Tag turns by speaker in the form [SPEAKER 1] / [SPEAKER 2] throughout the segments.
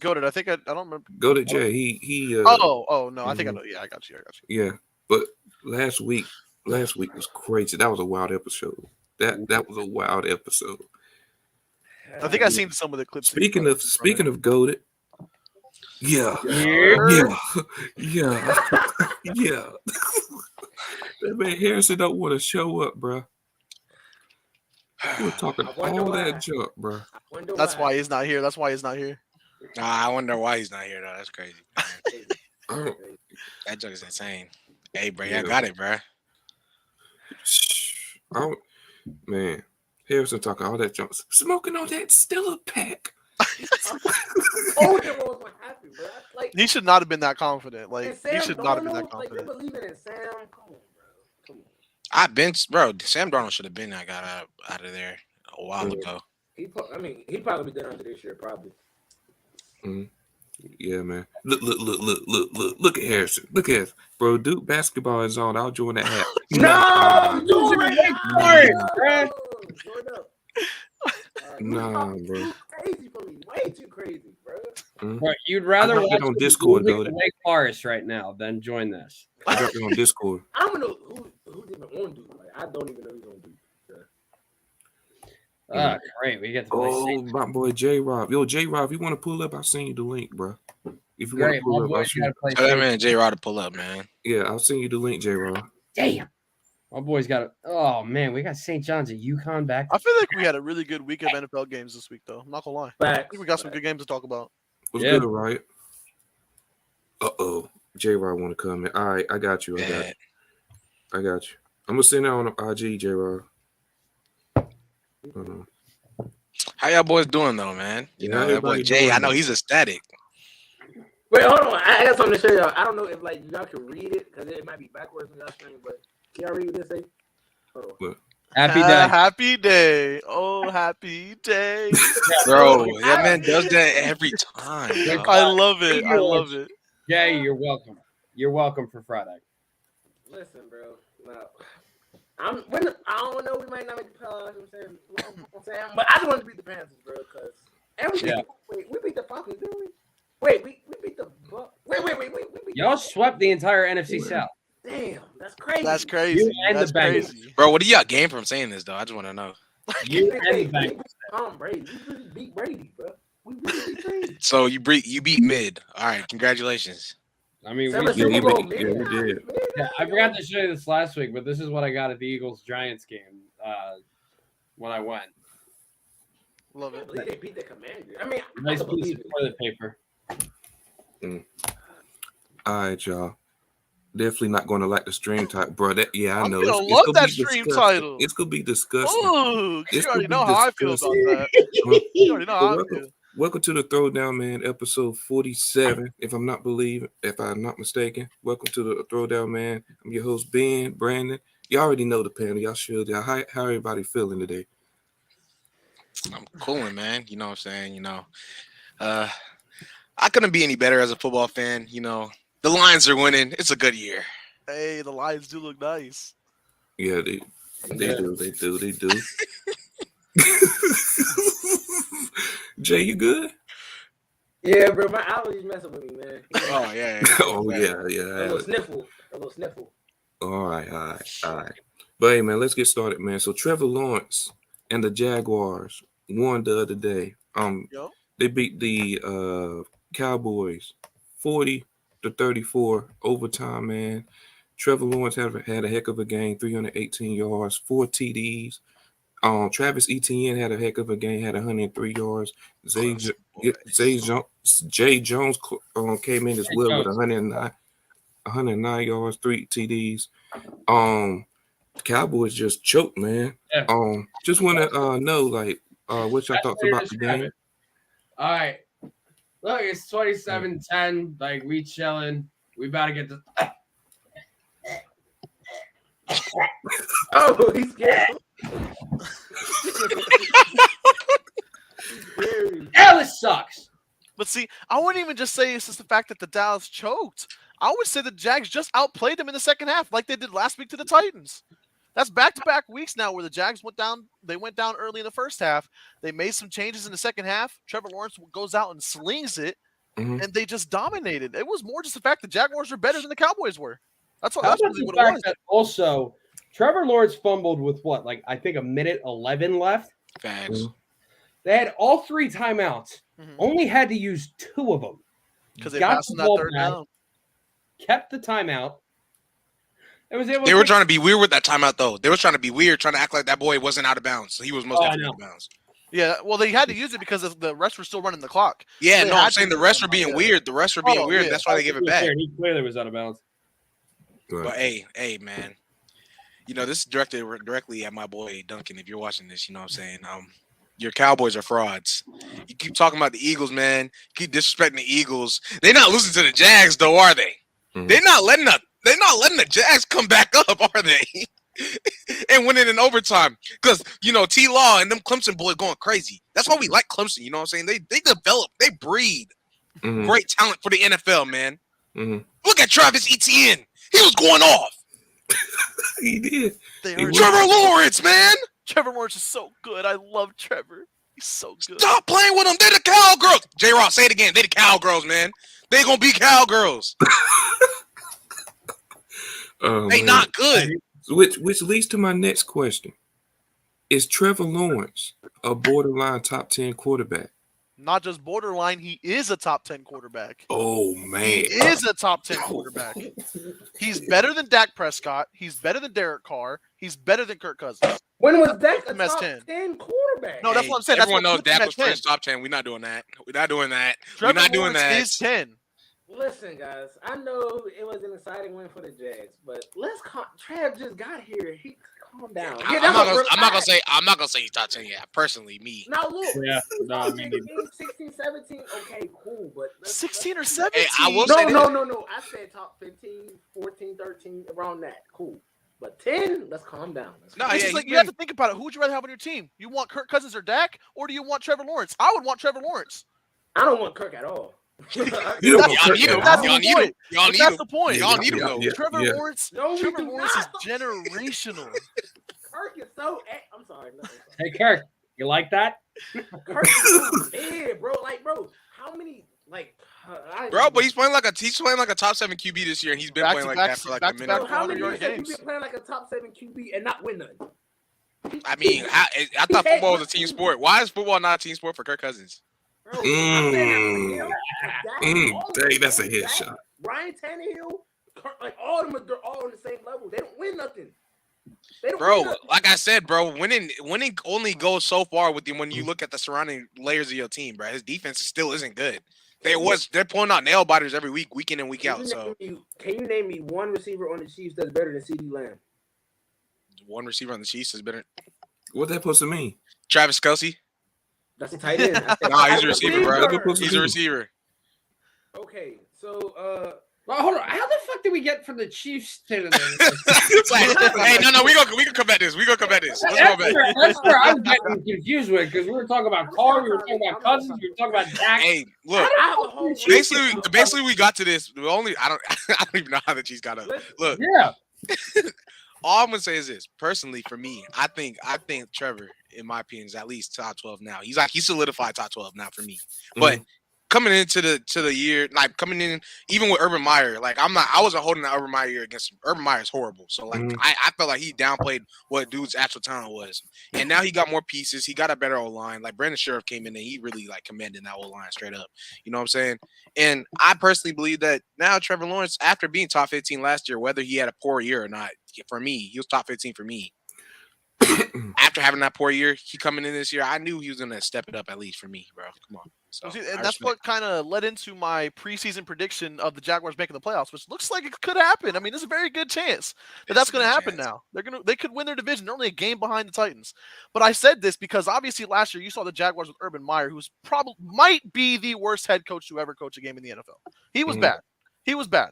[SPEAKER 1] Goated. I don't remember.
[SPEAKER 2] Go to Jay. He.
[SPEAKER 1] Oh no, I think I
[SPEAKER 2] Mhm.
[SPEAKER 1] know. Yeah, I got you.
[SPEAKER 2] Yeah, but last week was crazy. That was a wild episode. That was a wild episode.
[SPEAKER 1] I think I seen some of the clips that you
[SPEAKER 2] Speaking
[SPEAKER 1] put
[SPEAKER 2] of
[SPEAKER 1] from it.
[SPEAKER 2] speaking of goaded, yeah,
[SPEAKER 3] Yeah.
[SPEAKER 2] yeah, yeah, yeah. That man Harrison don't want to show up, bro. He was talking
[SPEAKER 3] I wonder
[SPEAKER 2] all
[SPEAKER 3] why.
[SPEAKER 2] that junk, bro.
[SPEAKER 3] I wonder
[SPEAKER 1] That's
[SPEAKER 3] why.
[SPEAKER 1] why he's not here. That's why he's not here.
[SPEAKER 4] Nah, I wonder why he's not here though. That's crazy.
[SPEAKER 2] I don't,
[SPEAKER 4] That joke is insane. Hey, bro,
[SPEAKER 2] yeah,
[SPEAKER 4] I got it, bro.
[SPEAKER 2] I don't, man. Harrison talking all that junk, smoking on that Stella pack.
[SPEAKER 3] Oh, they was what happened, bro. Like,
[SPEAKER 1] He should not have been that confident. Like
[SPEAKER 3] and Sam
[SPEAKER 1] he should not have been that
[SPEAKER 3] Darnold, like you're
[SPEAKER 1] confident.
[SPEAKER 3] believing in Sam. Come on, bro. Come on.
[SPEAKER 4] Bro. Sam Darnold should have been that got out of there a while ago.
[SPEAKER 3] He probably be done after this year, probably.
[SPEAKER 2] Mhm. Yeah, man. Look at Harrison. Look at bro. Duke basketball is on. I'll join that hat.
[SPEAKER 3] No, do it.
[SPEAKER 4] bruh.
[SPEAKER 3] Join up.
[SPEAKER 2] Nah, bro.
[SPEAKER 3] Crazy for me. Way too crazy, bro.
[SPEAKER 5] Bro, you'd rather
[SPEAKER 2] I dropped
[SPEAKER 5] watch
[SPEAKER 2] it on
[SPEAKER 5] the
[SPEAKER 2] Discord,
[SPEAKER 5] losing
[SPEAKER 2] though.
[SPEAKER 5] Wake Forest right now than join this.
[SPEAKER 2] I dropped it on Discord.
[SPEAKER 3] I don't know who's even on Duke. Like, I don't even know who's on Duke.
[SPEAKER 5] Oh, great. We get to play
[SPEAKER 2] Oh,
[SPEAKER 5] Saints.
[SPEAKER 2] my boy J Rob. Yo, J Rob, you want to pull up? I'll send you the link, bro. If you want
[SPEAKER 5] Great.
[SPEAKER 2] to pull
[SPEAKER 5] My
[SPEAKER 2] up, I'll
[SPEAKER 5] boys
[SPEAKER 2] send
[SPEAKER 5] got
[SPEAKER 2] you.
[SPEAKER 5] to play
[SPEAKER 4] Tell that
[SPEAKER 5] Saints.
[SPEAKER 4] man J Rod to pull up, man.
[SPEAKER 2] Yeah, I'll send you the link, J Rob.
[SPEAKER 5] Damn. My boys got to. Oh, man. We got St. John's at UConn back.
[SPEAKER 1] I feel like we had a really good week of NFL games this week, though. I'm not gonna lie. I think we got some good games to talk about.
[SPEAKER 2] What's
[SPEAKER 5] Yeah.
[SPEAKER 2] good, right? J Rob want to come in. All right, I got you. I got you. I'm gonna send it on IG, J Rob.
[SPEAKER 4] How y'all boys doing though, man? You know that boy
[SPEAKER 2] everybody
[SPEAKER 4] Jay.
[SPEAKER 2] doing,
[SPEAKER 4] I know
[SPEAKER 2] man.
[SPEAKER 4] he's ecstatic.
[SPEAKER 3] Wait, hold on. I got something to show y'all. I don't know if like y'all can read it because it might be backwards on y'all screen, but can y'all read what this say? Hold on.
[SPEAKER 5] Happy day.
[SPEAKER 1] Happy day. Oh, happy day.
[SPEAKER 4] Bro, that man does that every time.
[SPEAKER 5] Yeah.
[SPEAKER 4] dog.
[SPEAKER 1] I love it. I love it.
[SPEAKER 5] Jay, you're welcome. You're welcome for Friday.
[SPEAKER 3] Listen, bro. No. I don't know. We might not make the playoffs. You know what I'm saying? But I just want to beat the Panthers, bro. Because wait, we beat the Falcons, didn't we? Wait, we beat the Bucs. Wait. We beat
[SPEAKER 5] Y'all swept the entire NFC South.
[SPEAKER 3] Damn, that's crazy.
[SPEAKER 1] That's crazy.
[SPEAKER 5] You and
[SPEAKER 1] That's
[SPEAKER 5] the Bengals.
[SPEAKER 1] crazy.
[SPEAKER 4] Bro, what do y'all gain from saying this though? I just want to know.
[SPEAKER 5] You
[SPEAKER 3] We
[SPEAKER 5] and the
[SPEAKER 3] beat
[SPEAKER 5] Bengals.
[SPEAKER 3] Tom Brady. We really beat Brady, bro. We really beat Brady.
[SPEAKER 4] So you beat mid. All right, congratulations.
[SPEAKER 5] I mean,
[SPEAKER 3] Seven
[SPEAKER 2] Yeah,
[SPEAKER 3] Super Bowl,
[SPEAKER 2] we did.
[SPEAKER 5] yeah, I forgot to show you this last week, but this is what I got at the Eagles-Giants game when I went.
[SPEAKER 1] Love
[SPEAKER 3] I
[SPEAKER 1] it.
[SPEAKER 3] can't believe they beat the Commander. I mean, I
[SPEAKER 5] Nice
[SPEAKER 3] can
[SPEAKER 5] piece
[SPEAKER 3] believe
[SPEAKER 5] of
[SPEAKER 3] it.
[SPEAKER 5] toilet paper.
[SPEAKER 2] All right, y'all. Definitely not going to like the stream title, bro. I
[SPEAKER 1] I'm
[SPEAKER 2] know.
[SPEAKER 1] gonna
[SPEAKER 2] It's
[SPEAKER 1] love
[SPEAKER 2] gonna
[SPEAKER 1] that
[SPEAKER 2] be
[SPEAKER 1] stream
[SPEAKER 2] disgusting.
[SPEAKER 1] title.
[SPEAKER 2] It's gonna be disgusting.
[SPEAKER 1] Oh, you
[SPEAKER 2] It's
[SPEAKER 1] already
[SPEAKER 2] gonna
[SPEAKER 1] know
[SPEAKER 2] be
[SPEAKER 1] how I feel about
[SPEAKER 2] disgusting.
[SPEAKER 1] that. You already know
[SPEAKER 2] So
[SPEAKER 1] how I feel.
[SPEAKER 2] welcome to the Throwdown, man. Episode 47, if I'm not mistaken. Welcome to the Throwdown, man. I'm your host Ben Brandon. You already know the panel. Y'all should. How everybody feeling today?
[SPEAKER 4] I'm cooling, man. You know what I'm saying? You know, I couldn't be any better as a football fan. You know, the Lions are winning. It's a good year.
[SPEAKER 1] Hey, the Lions do look nice.
[SPEAKER 2] Yeah, they do. Jay, you good?
[SPEAKER 3] Yeah, bro. My allergies messing with me, man.
[SPEAKER 4] Oh yeah.
[SPEAKER 2] Oh yeah.
[SPEAKER 3] A little sniffle.
[SPEAKER 2] All right. But hey, man, let's get started, man. So Trevor Lawrence and the Jaguars won the other day.
[SPEAKER 1] Yo.
[SPEAKER 2] They beat the Cowboys 40-34 overtime, man. Trevor Lawrence had a heck of a game, 318 yards, 4 TDs. Travis Etienne had a heck of a game, had 103 yards. Jay Jones came in as well with 109 yards, 3 TDs. The Cowboys just choked, man.
[SPEAKER 5] Yeah.
[SPEAKER 2] Just want to know, like, what y'all thoughts about the game?
[SPEAKER 5] All right. Look, it's 27-10. Like, we chilling. We about to get this.
[SPEAKER 3] Oh, he's scared.
[SPEAKER 5] Dallas sucks.
[SPEAKER 1] But see, I wouldn't even just say it's just the fact that the Dallas choked. I would say the Jags just outplayed them in the second half, like they did last week to the Titans. That's back-to-back weeks now where the Jags went down. They went down early in the first half. They made some changes in the second half. Trevor Lawrence goes out and slings it.
[SPEAKER 2] Mhm.
[SPEAKER 1] and they just dominated. It was more just the fact the Jaguars are better than the Cowboys were. That's
[SPEAKER 5] How
[SPEAKER 1] that's
[SPEAKER 5] about
[SPEAKER 1] really
[SPEAKER 5] the
[SPEAKER 1] what it was.
[SPEAKER 5] fact that also Trevor Lawrence fumbled with what, like I think a minute 11 left.
[SPEAKER 4] Facts.
[SPEAKER 2] Mhm.
[SPEAKER 5] They had all 3 timeouts. Only had to use 2 of them.
[SPEAKER 1] Because they
[SPEAKER 5] Got
[SPEAKER 1] passed
[SPEAKER 5] the
[SPEAKER 1] on that
[SPEAKER 5] ball
[SPEAKER 1] third
[SPEAKER 5] back,
[SPEAKER 1] down.
[SPEAKER 5] kept the timeout. It was able.
[SPEAKER 4] They
[SPEAKER 5] to
[SPEAKER 4] were
[SPEAKER 5] take-
[SPEAKER 4] trying to be weird with that timeout, though. They were trying to be weird, trying to act like that boy wasn't out of bounds. He was most
[SPEAKER 5] Oh, I
[SPEAKER 4] definitely
[SPEAKER 5] know.
[SPEAKER 4] out of bounds.
[SPEAKER 1] Yeah, well, they had to use it because the rest were still running the clock.
[SPEAKER 4] Yeah,
[SPEAKER 1] They
[SPEAKER 4] no,
[SPEAKER 1] had
[SPEAKER 4] I'm
[SPEAKER 1] to
[SPEAKER 4] saying the
[SPEAKER 1] use
[SPEAKER 4] rest
[SPEAKER 1] that
[SPEAKER 4] were being
[SPEAKER 1] timeout.
[SPEAKER 4] weird. The rest were being
[SPEAKER 1] Oh,
[SPEAKER 4] weird.
[SPEAKER 1] yeah.
[SPEAKER 4] That's why they give it back.
[SPEAKER 5] He clearly was out of bounds.
[SPEAKER 2] Right.
[SPEAKER 4] But hey, man. You know, this is directed directly at my boy Duncan. If you're watching this, you know what I'm saying. Your Cowboys are frauds. You keep talking about the Eagles, man. You keep disrespecting the Eagles. They're not losing to the Jags, though, are they?
[SPEAKER 2] Mhm.
[SPEAKER 4] They're not letting the Jags come back up, are they? And winning in overtime. Because, you know, T-Law and them Clemson boys going crazy. That's why we like Clemson, you know what I'm saying? They develop, they breed
[SPEAKER 2] Mhm.
[SPEAKER 4] great talent for the NFL, man.
[SPEAKER 2] Mhm.
[SPEAKER 4] Look at Travis Etienne. He was going off.
[SPEAKER 2] He did.
[SPEAKER 1] They
[SPEAKER 2] He
[SPEAKER 1] are
[SPEAKER 2] was.
[SPEAKER 4] Trevor Lawrence, man.
[SPEAKER 1] Trevor Lawrence is so good. I love Trevor. He's so good.
[SPEAKER 4] Stop playing with them. They're the cowgirls. J-Rock, say it again. They the cowgirls, man. They gonna be cowgirls.
[SPEAKER 2] Oh,
[SPEAKER 4] They
[SPEAKER 2] man.
[SPEAKER 4] not good.
[SPEAKER 2] Which leads to my next question: is Trevor Lawrence a borderline top 10 quarterback?
[SPEAKER 1] Not just borderline, he is a top 10 quarterback.
[SPEAKER 2] Oh
[SPEAKER 1] He
[SPEAKER 2] man,
[SPEAKER 1] is a top 10 quarterback. He's better than Dak Prescott. He's better than Derek Carr. He's better than Kirk Cousins.
[SPEAKER 3] When was Dak a
[SPEAKER 1] Him as
[SPEAKER 3] top
[SPEAKER 1] 10.
[SPEAKER 3] 10 quarterback?
[SPEAKER 1] No, that's what I'm saying. That's
[SPEAKER 4] Everyone
[SPEAKER 1] what
[SPEAKER 4] knows
[SPEAKER 1] puts him
[SPEAKER 4] Dak
[SPEAKER 1] at
[SPEAKER 4] was
[SPEAKER 1] 10.
[SPEAKER 4] first top 10. We're not doing that. We're not doing that.
[SPEAKER 1] Trevor
[SPEAKER 4] We're not doing
[SPEAKER 1] Lawrence
[SPEAKER 4] that.
[SPEAKER 1] is 10.
[SPEAKER 3] Listen, guys, I know it was an exciting win for the Jags, but Trav just got here. Calm down.
[SPEAKER 4] I'm not gonna say he's top 10 yet. Personally, me.
[SPEAKER 3] Now look,
[SPEAKER 5] Yeah, no, I mean,
[SPEAKER 3] 16, 17, okay, cool, but
[SPEAKER 1] 16 or 17.
[SPEAKER 4] Hey, I will say this.
[SPEAKER 3] No. I said top 15, 14, 13, around that. Cool. But 10, let's calm down.
[SPEAKER 4] No,
[SPEAKER 1] It's
[SPEAKER 4] yeah,
[SPEAKER 1] just like you have to think about it. Who would you rather have on your team? You want Kirk Cousins or Dak, or do you want Trevor Lawrence? I would want Trevor Lawrence.
[SPEAKER 3] I don't want Kirk at all.
[SPEAKER 2] You don't
[SPEAKER 1] That's-
[SPEAKER 2] want
[SPEAKER 4] y'all
[SPEAKER 2] Kirk
[SPEAKER 4] need him.
[SPEAKER 2] at
[SPEAKER 1] that's
[SPEAKER 2] all.
[SPEAKER 4] Y'all
[SPEAKER 1] the
[SPEAKER 4] need him.
[SPEAKER 1] point.
[SPEAKER 4] Y'all
[SPEAKER 1] But
[SPEAKER 4] need
[SPEAKER 1] that's
[SPEAKER 4] him.
[SPEAKER 1] the point.
[SPEAKER 4] Y'all need him though.
[SPEAKER 1] Trevor
[SPEAKER 2] yeah.
[SPEAKER 1] Lawrence.
[SPEAKER 3] No, we
[SPEAKER 1] Trevor
[SPEAKER 3] do
[SPEAKER 1] Lawrence is
[SPEAKER 3] not.
[SPEAKER 1] generational.
[SPEAKER 3] Kirk is so. I'm sorry. No.
[SPEAKER 5] hey Kirk, you like that?
[SPEAKER 3] Kirk is so big, bro. Like, bro, how many? Like,
[SPEAKER 4] Bro, but he's playing like a top 7 QB this year, and he's been
[SPEAKER 1] Back
[SPEAKER 4] playing
[SPEAKER 1] to
[SPEAKER 4] like
[SPEAKER 1] back-
[SPEAKER 4] that for like
[SPEAKER 1] back
[SPEAKER 4] a
[SPEAKER 1] to
[SPEAKER 4] minute.
[SPEAKER 1] back.
[SPEAKER 3] Bro, how
[SPEAKER 1] 100
[SPEAKER 3] many
[SPEAKER 1] yard
[SPEAKER 3] years have you
[SPEAKER 1] games.
[SPEAKER 3] been playing like a top 7 QB and not win nothing?
[SPEAKER 4] I mean, I thought football was a team sport. Why is football not a team sport for Kirk Cousins?
[SPEAKER 3] Bro, I'm saying that for him,
[SPEAKER 2] Dang, that's a
[SPEAKER 3] Dak,
[SPEAKER 2] headshot.
[SPEAKER 3] Ryan Tannehill, like all of them, they're all on the same level. They don't win nothing. They don't
[SPEAKER 4] Bro,
[SPEAKER 3] win nothing.
[SPEAKER 4] like I said, bro, winning only goes so far with you when you look at the surrounding layers of your team, bro. His defense still isn't good. They're pulling out nail biters every week in and week out. So
[SPEAKER 3] Can you name me one receiver on the Chiefs that's better than CeeDee Lamb?
[SPEAKER 4] one receiver on the Chiefs is better.
[SPEAKER 2] What that supposed to mean?
[SPEAKER 4] Travis Kelce.
[SPEAKER 3] That's a tight end.
[SPEAKER 4] Nah, he's a receiver, bro.
[SPEAKER 2] Receiver.
[SPEAKER 4] He's a receiver.
[SPEAKER 3] Okay, so
[SPEAKER 5] Well, hold on. How the fuck did we get from the Chiefs to the?
[SPEAKER 4] It's like, hey, no, we gonna come back this. We gonna come back this. Let's go back.
[SPEAKER 5] That's where I'm getting confused with because we were talking about Carr, we were talking about Cousins, we were talking about Dak.
[SPEAKER 4] Hey, look.
[SPEAKER 3] I have a whole
[SPEAKER 4] Basically, we got to this. I don't even know how the Chiefs got up. Look,
[SPEAKER 5] Yeah.
[SPEAKER 4] all I'm gonna say is this. Personally, for me, I think Trevor, in my opinion, is at least top 12 now. He's solidified top 12 now for me. But coming into the year, like coming in, even with Urban Meyer, like I wasn't holding that Urban Meyer year against him. Urban Meyer is horrible. So like I felt like he downplayed what dude's actual talent was. And now he got more pieces. He got a better O-line. Like Brandon Sheriff came in and he really like commanded that O-line straight up. You know what I'm saying? And I personally believe that now Trevor Lawrence, after being top 15 last year, whether he had a poor year or not, for me, he was top 15 for me. After having that poor year, he coming in this year, I knew he was gonna step it up at least for me, bro. Come on. So,
[SPEAKER 1] See,
[SPEAKER 4] I
[SPEAKER 1] and that's
[SPEAKER 4] respect
[SPEAKER 1] what kind of led into my preseason prediction of the Jaguars making the playoffs, which looks like it could happen. I mean, there's a very good chance that that's going to happen now. They could win their division. They're only a game behind the Titans. But I said this because obviously last year you saw the Jaguars with Urban Meyer, who's probably might be the worst head coach to ever coach a game in the NFL. He was bad. He was bad.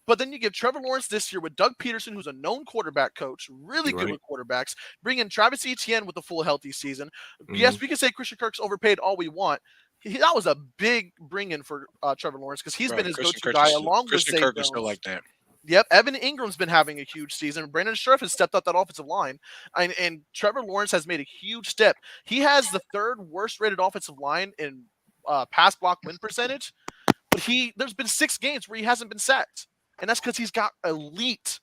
[SPEAKER 1] But then you give Trevor Lawrence this year with Doug Peterson, who's a known quarterback coach, really good with quarterbacks. Bring in Travis Etienne with a full healthy season. Yes, we can say Christian Kirk's overpaid all we want. That was a big bring-in for Trevor Lawrence because he's been his go-to guy along with
[SPEAKER 4] Christian
[SPEAKER 1] Zay
[SPEAKER 4] Kirk is
[SPEAKER 1] Jones.
[SPEAKER 4] still like that.
[SPEAKER 1] Yep, Evan Ingram's been having a huge season. Brandon Scherf has stepped up that offensive line, and Trevor Lawrence has made a huge step. He has the third worst rated offensive line in pass block win percentage. But there's been 6 games where he hasn't been sacked, and that's because he's got elite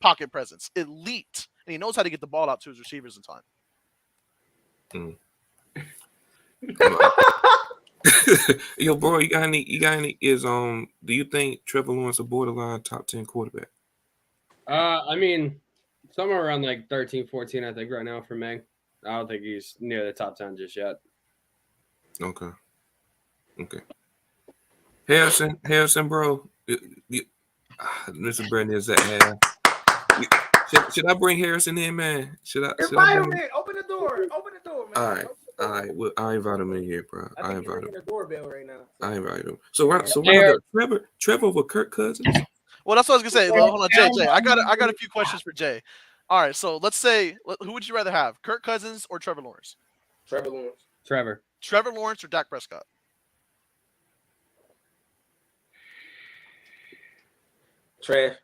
[SPEAKER 1] pocket presence, elite, and he knows how to get the ball out to his receivers in time.
[SPEAKER 2] Yo, bro, you got any? Do you think Trevor Lawrence a borderline top 10 quarterback?
[SPEAKER 5] I mean, somewhere around like 13, 14, I think right now for me. I don't think he's near the top 10 just yet.
[SPEAKER 2] Okay. Harrison, bro. Mr. Brandon is at half. Should I bring Harrison in, man?
[SPEAKER 3] Invite him in. Open the door, man.
[SPEAKER 2] All right. Well, I invite him in here, bro.
[SPEAKER 3] I think you're ringing the doorbell right now.
[SPEAKER 2] I invite him. So Trevor over Kirk Cousins.
[SPEAKER 1] Well, that's what I was gonna say. Well, hold on, Jay. I got a few questions for Jay. All right, so let's say, who would you rather have, Kirk Cousins or Trevor Lawrence?
[SPEAKER 3] Trevor Lawrence.
[SPEAKER 1] Trevor Lawrence or Dak Prescott?
[SPEAKER 3] Trev.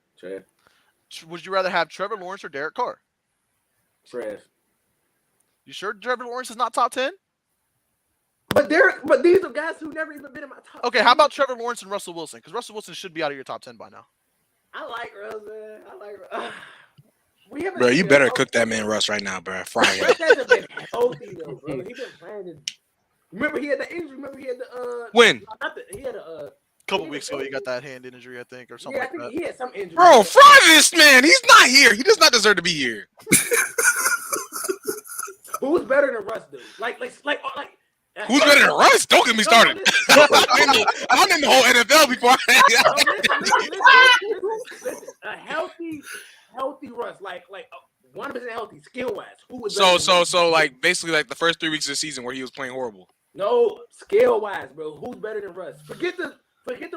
[SPEAKER 1] Would you rather have Trevor Lawrence or Derek Carr?
[SPEAKER 3] Trev.
[SPEAKER 1] You sure Trevor Lawrence is not top 10?
[SPEAKER 3] But these are guys who never even been in my top.
[SPEAKER 1] Okay,
[SPEAKER 3] 10.
[SPEAKER 1] how about Trevor Lawrence and Russell Wilson? Because Russell Wilson should be out of your top 10 by now.
[SPEAKER 3] I like Russ, man.
[SPEAKER 4] Bro, you better cook that man Russ right now, bro. Fry him.
[SPEAKER 3] Russ hasn't been healthy though, bro. He been playing. Remember he had the injury. Remember he had the
[SPEAKER 4] When?
[SPEAKER 3] He had a
[SPEAKER 1] Couple weeks ago, he got that hand injury, I think, or something
[SPEAKER 3] yeah, I think
[SPEAKER 1] like that.
[SPEAKER 3] he had some injury.
[SPEAKER 4] Bro, fry this man. He's not here. He does not deserve to be here.
[SPEAKER 3] Who's better than Russ, dude? Like.
[SPEAKER 4] Who's better than Russ? Don't get me started. I'm in the whole NFL before.
[SPEAKER 3] Listen. A healthy Russ, like 100% healthy, skill wise. Who was
[SPEAKER 4] So like basically like the first 3 weeks of the season where he was playing horrible.
[SPEAKER 3] No, skill wise, bro. Who's better than Russ? Forget the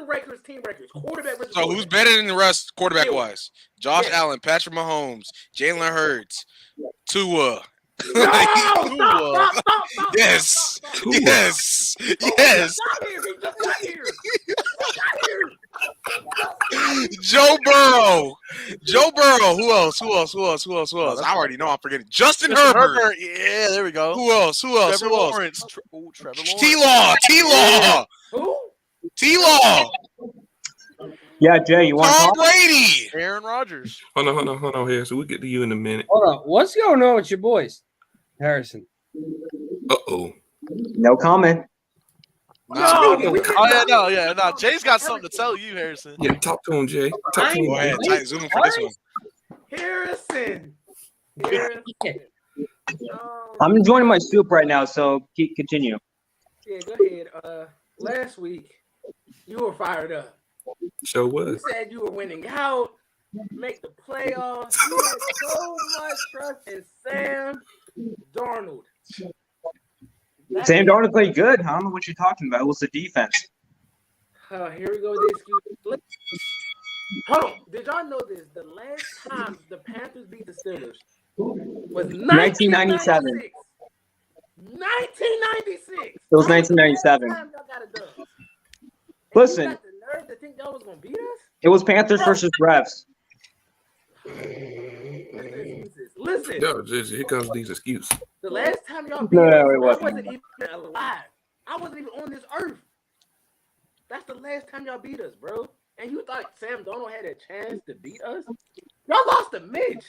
[SPEAKER 3] records, team records, quarterback versus.
[SPEAKER 4] So who's better than Russ quarterback wise? Josh Allen, Patrick Mahomes, Jalen Hurts, Tua.
[SPEAKER 3] No, stop.
[SPEAKER 4] Yes.
[SPEAKER 3] Stop here.
[SPEAKER 4] Joe Burrow. Who else? I already know. I'm forgetting. Justin Herbert.
[SPEAKER 1] Yeah, there we go.
[SPEAKER 4] Who else?
[SPEAKER 1] Trevor Lawrence. Trevor Lawrence.
[SPEAKER 4] T-Law.
[SPEAKER 3] Who?
[SPEAKER 4] T-Law.
[SPEAKER 6] Yeah, Jay, you want to
[SPEAKER 4] Tom
[SPEAKER 6] talk?
[SPEAKER 4] Brady.
[SPEAKER 1] Aaron Rodgers.
[SPEAKER 2] Hold on, Harrison. We'll get to you in a minute.
[SPEAKER 5] Hold on. What's going on with your boys? Harrison.
[SPEAKER 2] Uh-oh.
[SPEAKER 6] No comment.
[SPEAKER 3] No.
[SPEAKER 1] No. Jay's got something to tell you, Harrison.
[SPEAKER 2] Yeah, talk to him, Jay. Talk to him.
[SPEAKER 4] Go ahead. Tight zoom for this one.
[SPEAKER 3] Harrison.
[SPEAKER 6] I'm enjoying my soup right now, so continue.
[SPEAKER 3] Yeah, go ahead. Last week, you were fired up.
[SPEAKER 2] Sure
[SPEAKER 3] You
[SPEAKER 2] was.
[SPEAKER 3] said you were winning out, make the playoffs. You had so much trust in Sam Darnold.
[SPEAKER 6] Sam Darnold played good. I don't know what you're talking about. It was the defense.
[SPEAKER 3] Here we go with the excuse. Hold on. Did y'all know this? The last time the Panthers beat the Steelers was 1997. 1996.
[SPEAKER 6] It was 1997. Listen.
[SPEAKER 3] You got the nerve to think y'all was gonna beat us?
[SPEAKER 6] It was Panthers versus Refs.
[SPEAKER 3] Listen.
[SPEAKER 2] No, here comes these excuses.
[SPEAKER 3] The last time y'all beat
[SPEAKER 6] No,
[SPEAKER 3] us,
[SPEAKER 6] it
[SPEAKER 3] I
[SPEAKER 6] wasn't.
[SPEAKER 3] wasn't even alive. I wasn't even on this earth. That's the last time y'all beat us, bro. And you thought Sam Darnold had a chance to beat us? Y'all lost to Mitch.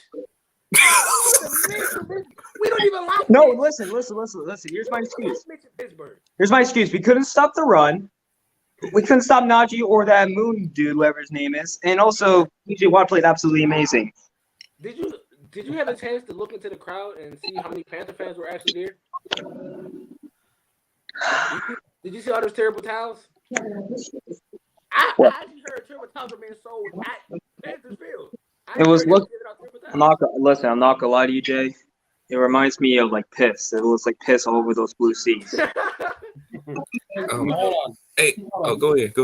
[SPEAKER 3] We don't even like
[SPEAKER 6] No,
[SPEAKER 3] Mitch.
[SPEAKER 6] listen. Here's my excuse.
[SPEAKER 3] Mitch in Pittsburgh.
[SPEAKER 6] Here's my excuse. We couldn't stop the run. We couldn't stop Najee or that Moon dude, whoever his name is. And also, PJ Watt played absolutely amazing.
[SPEAKER 3] Did you have a chance to look into the crowd and see how many Panther fans were actually there? Did you see all those terrible towels? I actually heard terrible towels were being sold at Panthers Field.
[SPEAKER 6] I'm not gonna lie to you, Jay. It reminds me of like piss. It looks like piss all over those blue seats.
[SPEAKER 5] Hold on.
[SPEAKER 2] Hey, go ahead.
[SPEAKER 3] I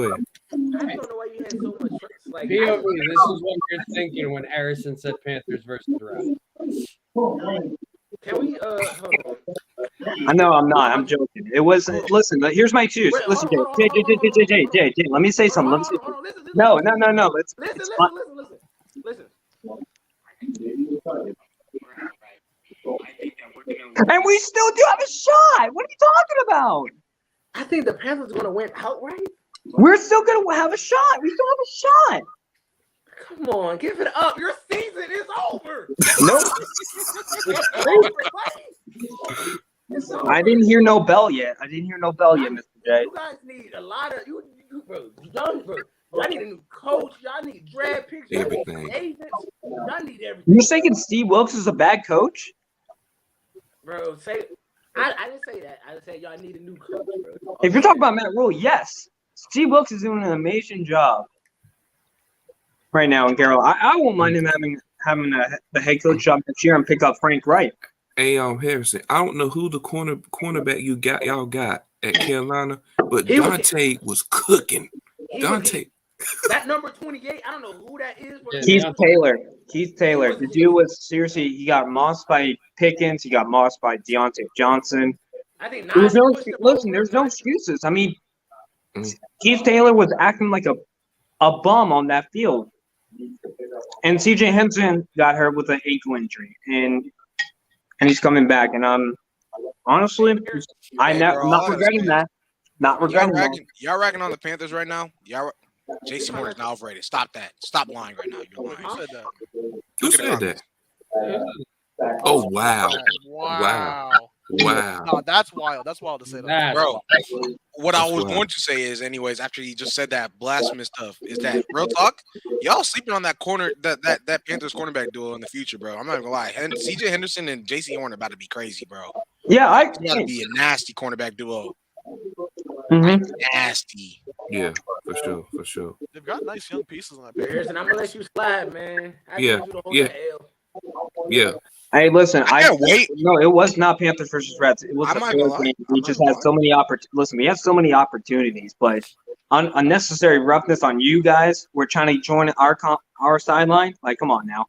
[SPEAKER 3] don't know why you had so much trust. Like,
[SPEAKER 5] POV, this is what you're thinking when Harrison said Panthers versus Rams.
[SPEAKER 3] can we hold on.
[SPEAKER 6] I know I'm not. I'm joking. It was. Listen. Here's my excuse.
[SPEAKER 3] Wait,
[SPEAKER 6] Listen,
[SPEAKER 3] hold on,
[SPEAKER 6] Jay. Let me say something.
[SPEAKER 3] Hold on, listen.
[SPEAKER 6] No.
[SPEAKER 3] Listen.
[SPEAKER 6] And we still do have a shot. What are you talking about?
[SPEAKER 3] I think the Panthers are going to win outright.
[SPEAKER 6] We're still gonna have a shot. We still have a shot.
[SPEAKER 3] Come on, give it up. Your season is over.
[SPEAKER 6] Nope.
[SPEAKER 3] It's over, buddy. It's over.
[SPEAKER 6] I didn't hear no bell yet. Mr. J.
[SPEAKER 3] You guys need a lot of you bro. Y'all need a new coach. Y'all need draft picks. Y'all need
[SPEAKER 2] Everything.
[SPEAKER 3] agents. Y'all need everything.
[SPEAKER 6] You're saying Steve Wilkes is a bad coach?
[SPEAKER 3] Bro, I didn't say that. I said y'all need a new coach, bro.
[SPEAKER 6] If you're talking about Matt Rule, yes. Steve Wilkes is doing an amazing job right now in Carolina. I won't mind him having the head coach job next year and pick up Frank Wright.
[SPEAKER 2] Hey, Harrison, I don't know who the cornerback y'all got at Carolina, but Dante was cooking. Dante.
[SPEAKER 3] That number 28, I don't know who that is.
[SPEAKER 6] Keith Taylor. The dude was seriously, he got mossed by Pickens. He got mossed by Deontay Johnson.
[SPEAKER 3] I think
[SPEAKER 6] there's no excuses. I mean, Keith Taylor was acting like a bum on that field. And CJ Henson got hurt with an ankle injury. And he's coming back. And I'm honestly, not regretting that. Not regretting that.
[SPEAKER 4] Y'all ragging on the Panthers right now? Jason Horner's now overrated. Stop that. Stop lying right now. You're lying.
[SPEAKER 1] Who said that?
[SPEAKER 2] Who said that? Oh, wow.
[SPEAKER 1] No, that's wild. That's wild to say that.
[SPEAKER 4] Bro, what I was going to say is, anyways, after he just said that blasphemous stuff, is that real talk? Y'all sleeping on that corner, that Panthers cornerback duo in the future, bro. I'm not gonna lie. And CJ Henderson and JC Horner about to be crazy, bro.
[SPEAKER 6] Yeah,
[SPEAKER 4] it's about to be a nasty cornerback duo.
[SPEAKER 6] Mm-hmm.
[SPEAKER 4] Nasty.
[SPEAKER 2] Yeah, for sure.
[SPEAKER 1] They've got nice young pieces on that page.
[SPEAKER 3] And I'm gonna let you slide, man.
[SPEAKER 2] Yeah.
[SPEAKER 6] Hey, listen,
[SPEAKER 4] I can't wait.
[SPEAKER 6] No, it was not Panthers versus Reds. It was the third game. We just had so many opportunities. Listen, we had so many opportunities, but unnecessary roughness on you guys. We're trying to join our sideline. Like, come on now.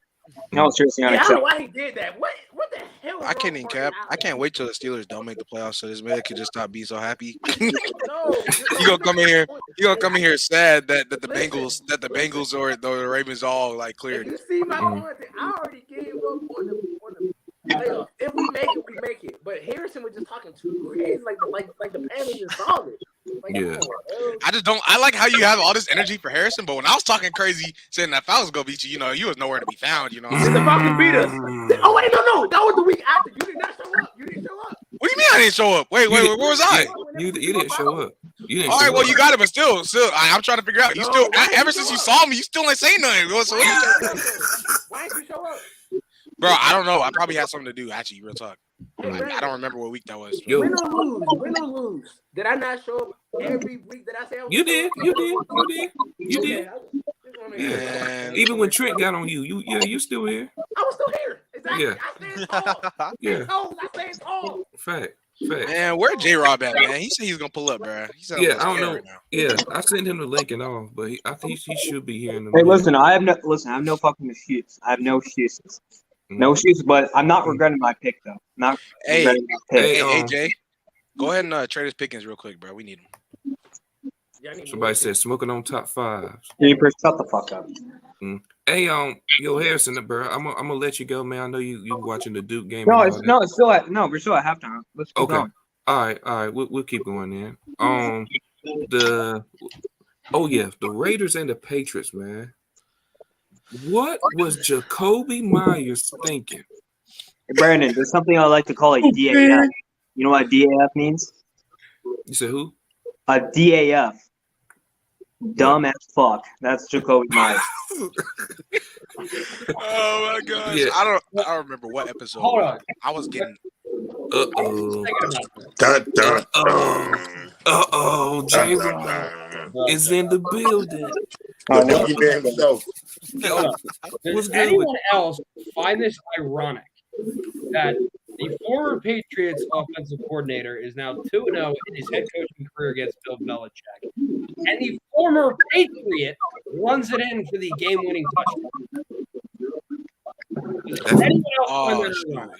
[SPEAKER 6] No, seriously,
[SPEAKER 3] I don't know why he did that. What the hell?
[SPEAKER 4] I can't even cap. I can't wait till the Steelers don't make the playoffs, so this man could just stop being so happy.
[SPEAKER 3] No,
[SPEAKER 4] you gonna come in here. You gonna come in here sad that the Bengals or the Ravens all like cleared.
[SPEAKER 3] You see my point? I already gave up on the playoffs. If we make it, we make it. But Harrison was just talking too crazy, like the Panthers is solid. Like,
[SPEAKER 2] yeah.
[SPEAKER 4] I just don't. I like how you have all this energy for Harrison, but when I was talking crazy, saying that Falcons gonna beat you, you was nowhere to be found. You know,
[SPEAKER 3] the Falcons beat us. Oh wait, no, that was the week after. You did not show up. What do
[SPEAKER 4] you mean I didn't show up? Wait, where was I?
[SPEAKER 2] You didn't show up.
[SPEAKER 4] All right, well you got it, but still, I'm trying to figure out. You still, ever since you saw me, you still ain't saying nothing. So
[SPEAKER 3] why didn't you show up?
[SPEAKER 4] Bro, I don't know. I probably had something to do. Actually, real talk. I don't remember what week that was.
[SPEAKER 3] Win or lose. Did I not show up every week that I said?
[SPEAKER 2] You did. Yeah. Even when Trent got on you still here.
[SPEAKER 3] I was still here. Exactly.
[SPEAKER 2] Yeah.
[SPEAKER 3] I stand tall. I stand tall.
[SPEAKER 2] Fact.
[SPEAKER 4] Man, where J-Rob at, man? He said he's gonna pull up, bro.
[SPEAKER 2] I don't know. Yeah, I sent him the link and all, but I think he should be here in the
[SPEAKER 6] Hey, listen, I have no fucking excuse. I have no excuses. No excuses, but I'm not regretting my pick though.
[SPEAKER 4] Hey, Jay, go ahead and trade his Pickens real quick, bro. We need him.
[SPEAKER 2] Somebody said smoking on top fives.
[SPEAKER 6] Shut the fuck up.
[SPEAKER 2] Hey, yo, Harrison, bro, I'm gonna let you go, man. I know you watching the Duke game.
[SPEAKER 6] We're still at halftime. Let's keep going.
[SPEAKER 2] All right, we'll keep going then. The Raiders and the Patriots, man. What was Jacoby Myers thinking?
[SPEAKER 6] Hey, Brandon, there's something I like to call a DAF. You know what a DAF means?
[SPEAKER 2] You said who?
[SPEAKER 6] A DAF. Dumb as fuck. That's Jacoby Myers.
[SPEAKER 4] Oh my gosh! Yeah. I don't remember what episode.
[SPEAKER 5] Hold on.
[SPEAKER 4] I was getting.
[SPEAKER 2] James is in the building.
[SPEAKER 5] Does anyone else find this ironic that the former Patriots offensive coordinator is now 2-0 in his head coaching career against Bill Belichick, and the former Patriot runs it in for the game-winning touchdown?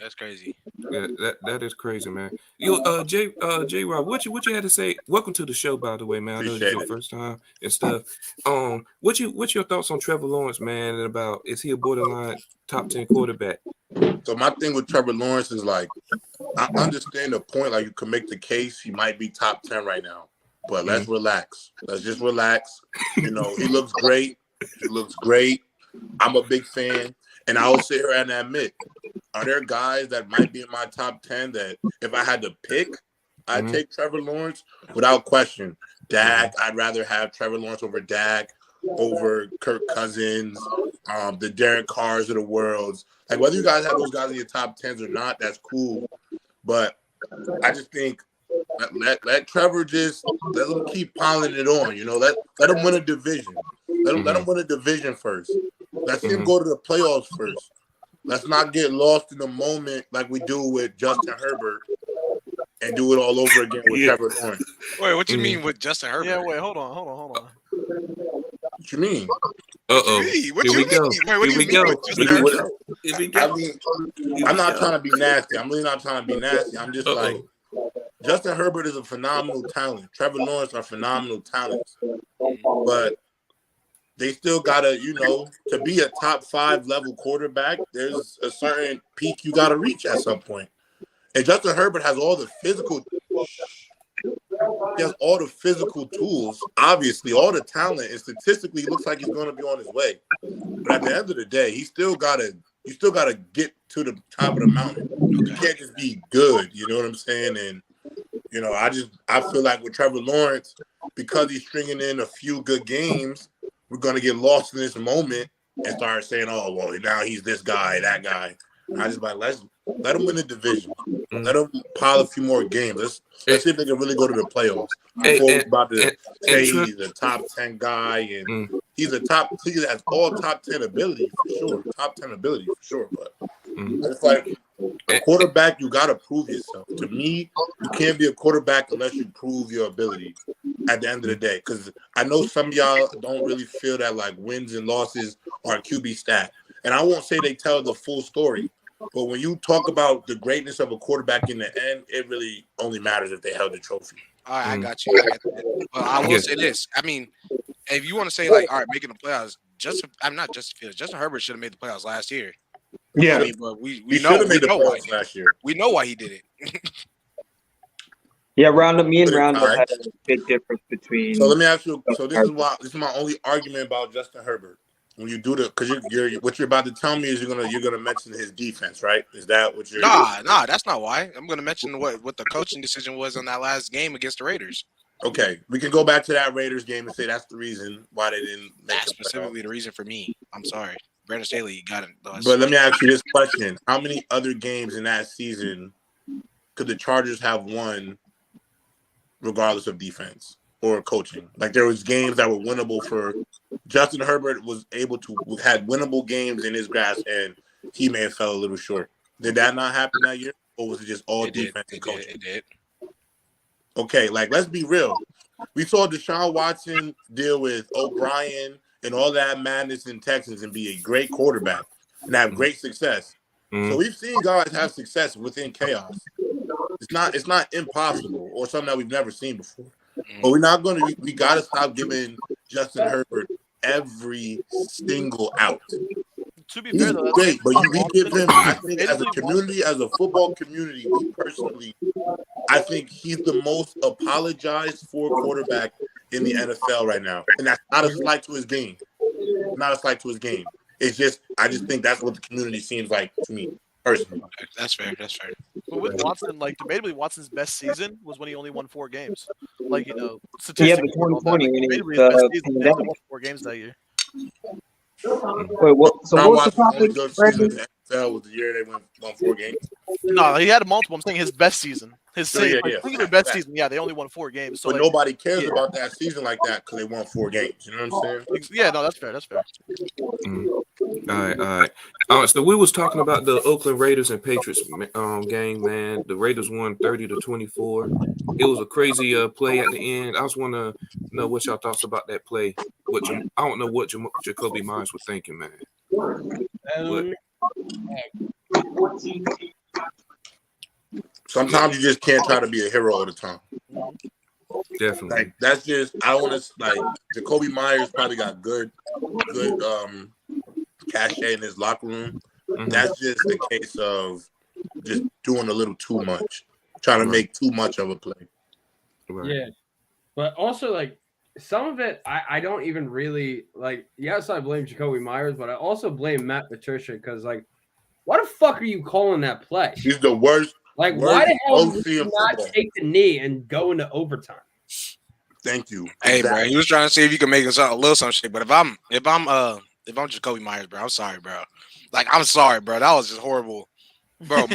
[SPEAKER 4] That's crazy.
[SPEAKER 2] Yeah, that is crazy, man. Yo, J Rob, what you had to say? Welcome to the show, by the way, man. I know it's your first time and stuff. What's your thoughts on Trevor Lawrence, man? And about, is he a borderline top 10 quarterback?
[SPEAKER 7] So my thing with Trevor Lawrence is like, I understand the point. Like, you can make the case he might be top 10 right now, but let's relax. Let's just relax. You know, he looks great. He looks great. I'm a big fan, and I will sit here and admit, are there guys that might be in my top 10 that if I had to pick, I'd take Trevor Lawrence without question. Dak, I'd rather have Trevor Lawrence over Dak, over Kirk Cousins, the Derek Carrs of the world. Like, whether you guys have those guys in your top 10s or not, that's cool. But I just think let Trevor let him keep piling it on. You know, let him win a division. Let him win a division first. Let's see him go to the playoffs first. Let's not get lost in the moment like we do with Justin Herbert and do it all over again with Trevor Lawrence.
[SPEAKER 4] Wait, what you mean with Justin Herbert?
[SPEAKER 1] Yeah, wait, hold on.
[SPEAKER 7] What you mean?
[SPEAKER 2] Uh-oh.
[SPEAKER 4] What you mean? Wait, what do you mean with Justin Herbert?
[SPEAKER 7] I mean, I'm not trying to be nasty. I'm really not trying to be nasty. I'm just like, Justin Herbert is a phenomenal talent. Trevor Lawrence are phenomenal talents. But they still gotta, you know, to be a top 5 level quarterback, there's a certain peak you gotta reach at some point. And Justin Herbert has all the physical tools, obviously, all the talent, and statistically it looks like he's gonna be on his way. But at the end of the day, you still gotta get to the top of the mountain. You can't just be good, you know what I'm saying? And you know, I feel like with Trevor Lawrence, because he's stringing in a few good games, we're going to get lost in this moment and start saying, oh, well, now he's this guy, that guy. And I just like, let him win the division. Let him pile a few more games. Let's see if they can really go to the playoffs. Before we're about to say he's a top 10 guy and he has all top 10 ability for sure. Top 10 ability for sure. But it's like a quarterback, you got to prove yourself. To me, you can't be a quarterback unless you prove your ability at the end of the day. Because I know some of y'all don't really feel that like wins and losses are a QB stat. And I won't say they tell the full story. But when you talk about the greatness of a quarterback in the end, it really only matters if they held the trophy.
[SPEAKER 4] All right, I got you. But I will say this. I mean, if you want to say like, all right, making the playoffs, Justin Herbert should have made the playoffs last year.
[SPEAKER 6] Yeah,
[SPEAKER 4] I mean, but we
[SPEAKER 7] Should
[SPEAKER 4] know
[SPEAKER 7] have made the
[SPEAKER 4] why
[SPEAKER 7] playoffs last year.
[SPEAKER 4] we know why he did it.
[SPEAKER 6] yeah. Me and Roundup had a big difference between.
[SPEAKER 7] So let me ask you. So this is my only argument about Justin Herbert. When you do because what you're about to tell me is you're gonna mention his defense, right? Is that what you're?
[SPEAKER 4] Nah, that's not why. I'm gonna mention what the coaching decision was on that last game against the Raiders.
[SPEAKER 7] Okay, we can go back to that Raiders game and say that's the reason why they didn't make
[SPEAKER 4] That's
[SPEAKER 7] the
[SPEAKER 4] specifically the reason for me. I'm sorry, Brandon Staley got it.
[SPEAKER 7] But let me ask you this question: how many other games in that season could the Chargers have won, regardless of defense or coaching? Like there was games that were winnable for Justin Herbert had winnable games in his grasp, and he may have fell a little short. Did that not happen that year, or was it just all defense and coaching?
[SPEAKER 4] It did.
[SPEAKER 7] Okay, like let's be real. We saw Deshaun Watson deal with O'Brien and all that madness in Texas and be a great quarterback and have great success. So we've seen guys have success within chaos. It's not impossible or something that we've never seen before. But we gotta stop giving Justin Herbert every single out.
[SPEAKER 1] To be
[SPEAKER 7] He's
[SPEAKER 1] fair, though,
[SPEAKER 7] great, but we give him. I think as a community, as a football community, we personally, I think he's the most apologized for quarterback in the NFL right now, and that's not a slight to his game. Not a slight to his game. It's just, I just think that's what the community seems like to me personally.
[SPEAKER 4] That's fair.
[SPEAKER 1] But with Watson, like debatably, Watson's best season was when he only won 4 games. Like
[SPEAKER 6] Yeah, but
[SPEAKER 1] statistically,
[SPEAKER 6] 2020 when
[SPEAKER 1] debatably
[SPEAKER 6] he
[SPEAKER 1] his best season, he only
[SPEAKER 6] pandemic.
[SPEAKER 1] won 4 games that year.
[SPEAKER 6] Wait, what? So
[SPEAKER 7] Deshaun
[SPEAKER 6] what was the
[SPEAKER 7] Watson's only
[SPEAKER 6] topic?
[SPEAKER 7] good season in the NFL was the year they won 4 games.
[SPEAKER 1] No, he had multiple. I'm saying his best season, his
[SPEAKER 7] Yeah.
[SPEAKER 1] singular best season. Yeah, they only won 4 games. So
[SPEAKER 7] But nobody cares about that season like that because they won 4 games. You know what I'm saying?
[SPEAKER 1] Yeah, no, that's fair.
[SPEAKER 2] All right. So we was talking about the Oakland Raiders and Patriots game, man. The Raiders won 30-24. It was a crazy play at the end. I just want to know what y'all thoughts about that play. I don't know what Jacoby Myers was thinking, man.
[SPEAKER 7] Sometimes you just can't try to be a hero all the time.
[SPEAKER 2] Definitely.
[SPEAKER 7] Like that's just Jacoby Myers probably got good cachet in his locker room. That's just a case of just doing a little too much, trying to make too much of a play.
[SPEAKER 2] Right.
[SPEAKER 5] Yeah. But also, like, some of it, I don't even really like. Yes, I blame Jacoby Myers, but I also blame Matt Patricia because, like, why the fuck are you calling that play?
[SPEAKER 7] He's the worst.
[SPEAKER 5] Like, why the hell
[SPEAKER 7] OC
[SPEAKER 5] did you
[SPEAKER 7] of
[SPEAKER 5] not
[SPEAKER 7] football.
[SPEAKER 5] take the knee and go into overtime?
[SPEAKER 7] Thank you.
[SPEAKER 4] Hey, bro,
[SPEAKER 7] Exactly.
[SPEAKER 4] he was trying to see if you can make us a little some shit. But if I'm Jacoby Myers, bro, I'm sorry, bro. Like, I'm sorry, bro. That was just horrible, bro.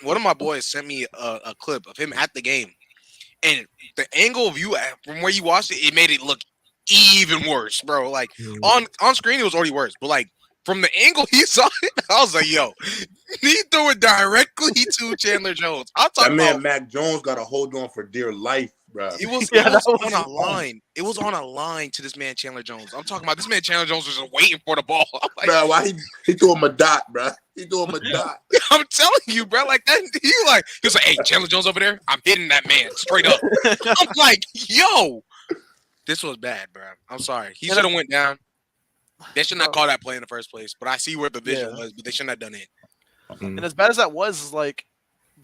[SPEAKER 4] One of my boys sent me a clip of him at the game, and the angle of you from where you watched it made it look even worse, bro. Like on screen, it was already worse, but like from the angle he saw it, I was like, yo, he threw it directly to Chandler Jones. I'm
[SPEAKER 7] That
[SPEAKER 4] talking
[SPEAKER 7] man
[SPEAKER 4] about.
[SPEAKER 7] Mac Jones got to hold on for dear life, bro.
[SPEAKER 4] It was,
[SPEAKER 1] Yeah,
[SPEAKER 4] it was
[SPEAKER 1] that was
[SPEAKER 4] on a line. It was on a line to this man Chandler Jones. I'm talking about this man Chandler Jones was just waiting for the ball. I'm like,
[SPEAKER 7] Bro, why he threw him a dot, bro? He threw him a dot.
[SPEAKER 4] I'm telling you, bro. Like that, he was like, hey, Chandler Jones over there. I'm hitting that man straight up. I'm like, yo, this was bad, bro. I'm sorry. He should have went down. They should not call that play in the first place. But I see where the vision was, but they shouldn't have done it.
[SPEAKER 1] And as bad as that was, is like,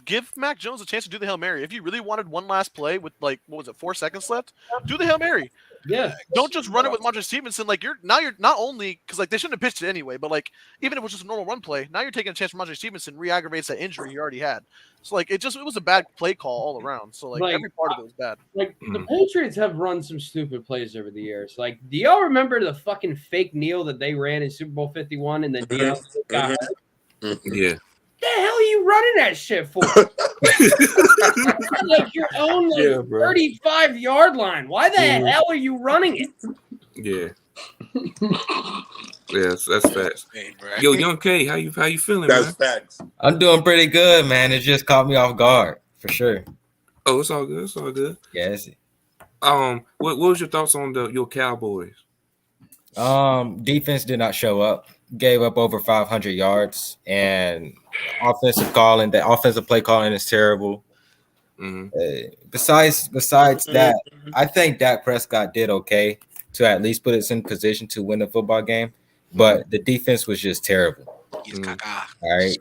[SPEAKER 1] give Mac Jones a chance to do the Hail Mary. If you really wanted one last play with, like, what was it, 4 seconds left, do the Hail Mary.
[SPEAKER 5] Yeah.
[SPEAKER 1] Don't just run it with Montre Stevenson. Like, you're not only because, like, they shouldn't have pitched it anyway, but, like, even if it was just a normal run play, now you're taking a chance for Montre Stevenson, re-aggravates that injury he already had. So, like, it was a bad play call all around. So, like every part of it was bad.
[SPEAKER 5] Like, the Patriots have run some stupid plays over the years. Like, do y'all remember the fucking fake kneel that they ran in Super Bowl 51 and then Deion got hurt?
[SPEAKER 2] Yeah.
[SPEAKER 5] The hell are you running that shit for? Like your own 35-yard line. Why the hell are you running it?
[SPEAKER 2] Yeah. Yes, that's facts. Yo, Young K, how you feeling,
[SPEAKER 7] That's
[SPEAKER 2] man?
[SPEAKER 7] facts.
[SPEAKER 8] I'm doing pretty good, man. It just caught me off guard for sure.
[SPEAKER 2] Oh, it's all good. It's all good.
[SPEAKER 8] Yes.
[SPEAKER 2] What was your thoughts on your Cowboys?
[SPEAKER 8] Defense did not show up. Gave up over 500 yards, and offensive play calling is terrible. Besides that, I think Dak Prescott did okay to at least put us in position to win the football game, but the defense was just terrible. All right.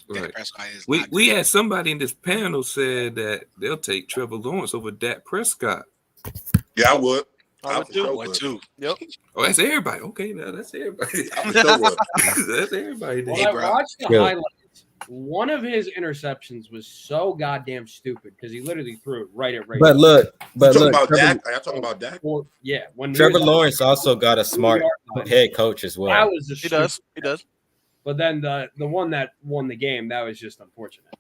[SPEAKER 2] Right. We had somebody in this panel said that they'll take Trevor Lawrence over Dak Prescott.
[SPEAKER 7] Yeah, I would.
[SPEAKER 1] I would
[SPEAKER 4] too.
[SPEAKER 1] Yep.
[SPEAKER 2] Oh, that's everybody. Okay, now that's everybody. That's everybody.
[SPEAKER 5] When I watched the highlights, one of his interceptions was so goddamn stupid because he literally threw it right at Ray.
[SPEAKER 2] But look,
[SPEAKER 7] Dak? Are y'all talking about Dak?
[SPEAKER 5] Yeah. When
[SPEAKER 8] Trevor Lawrence also got a smart head coach as well.
[SPEAKER 5] That was
[SPEAKER 1] He does. But
[SPEAKER 5] then the one that won the game, that was just unfortunate.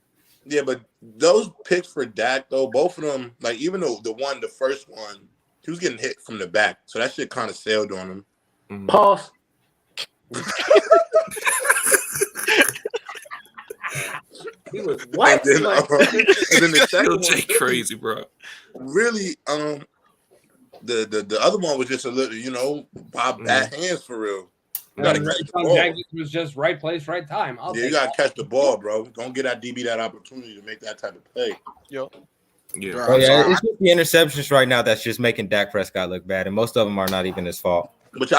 [SPEAKER 7] Yeah, but those picks for Dak, though, both of them, like even though the first one, he was getting hit from the back, so that shit kind of sailed on him.
[SPEAKER 3] Pause.
[SPEAKER 7] He was what? And then the second one,
[SPEAKER 2] crazy, bro.
[SPEAKER 7] Really, the other one was just a little, by bad hands for real. You gotta catch the ball.
[SPEAKER 5] Jackson was just right place, right time.
[SPEAKER 7] You gotta catch the ball, bro. Don't get that DB that opportunity to make that type of play.
[SPEAKER 1] Yep.
[SPEAKER 2] Yeah.
[SPEAKER 8] Oh, yeah, it's just the interceptions right now that's just making Dak Prescott look bad, and most of them are not even his fault.
[SPEAKER 7] But you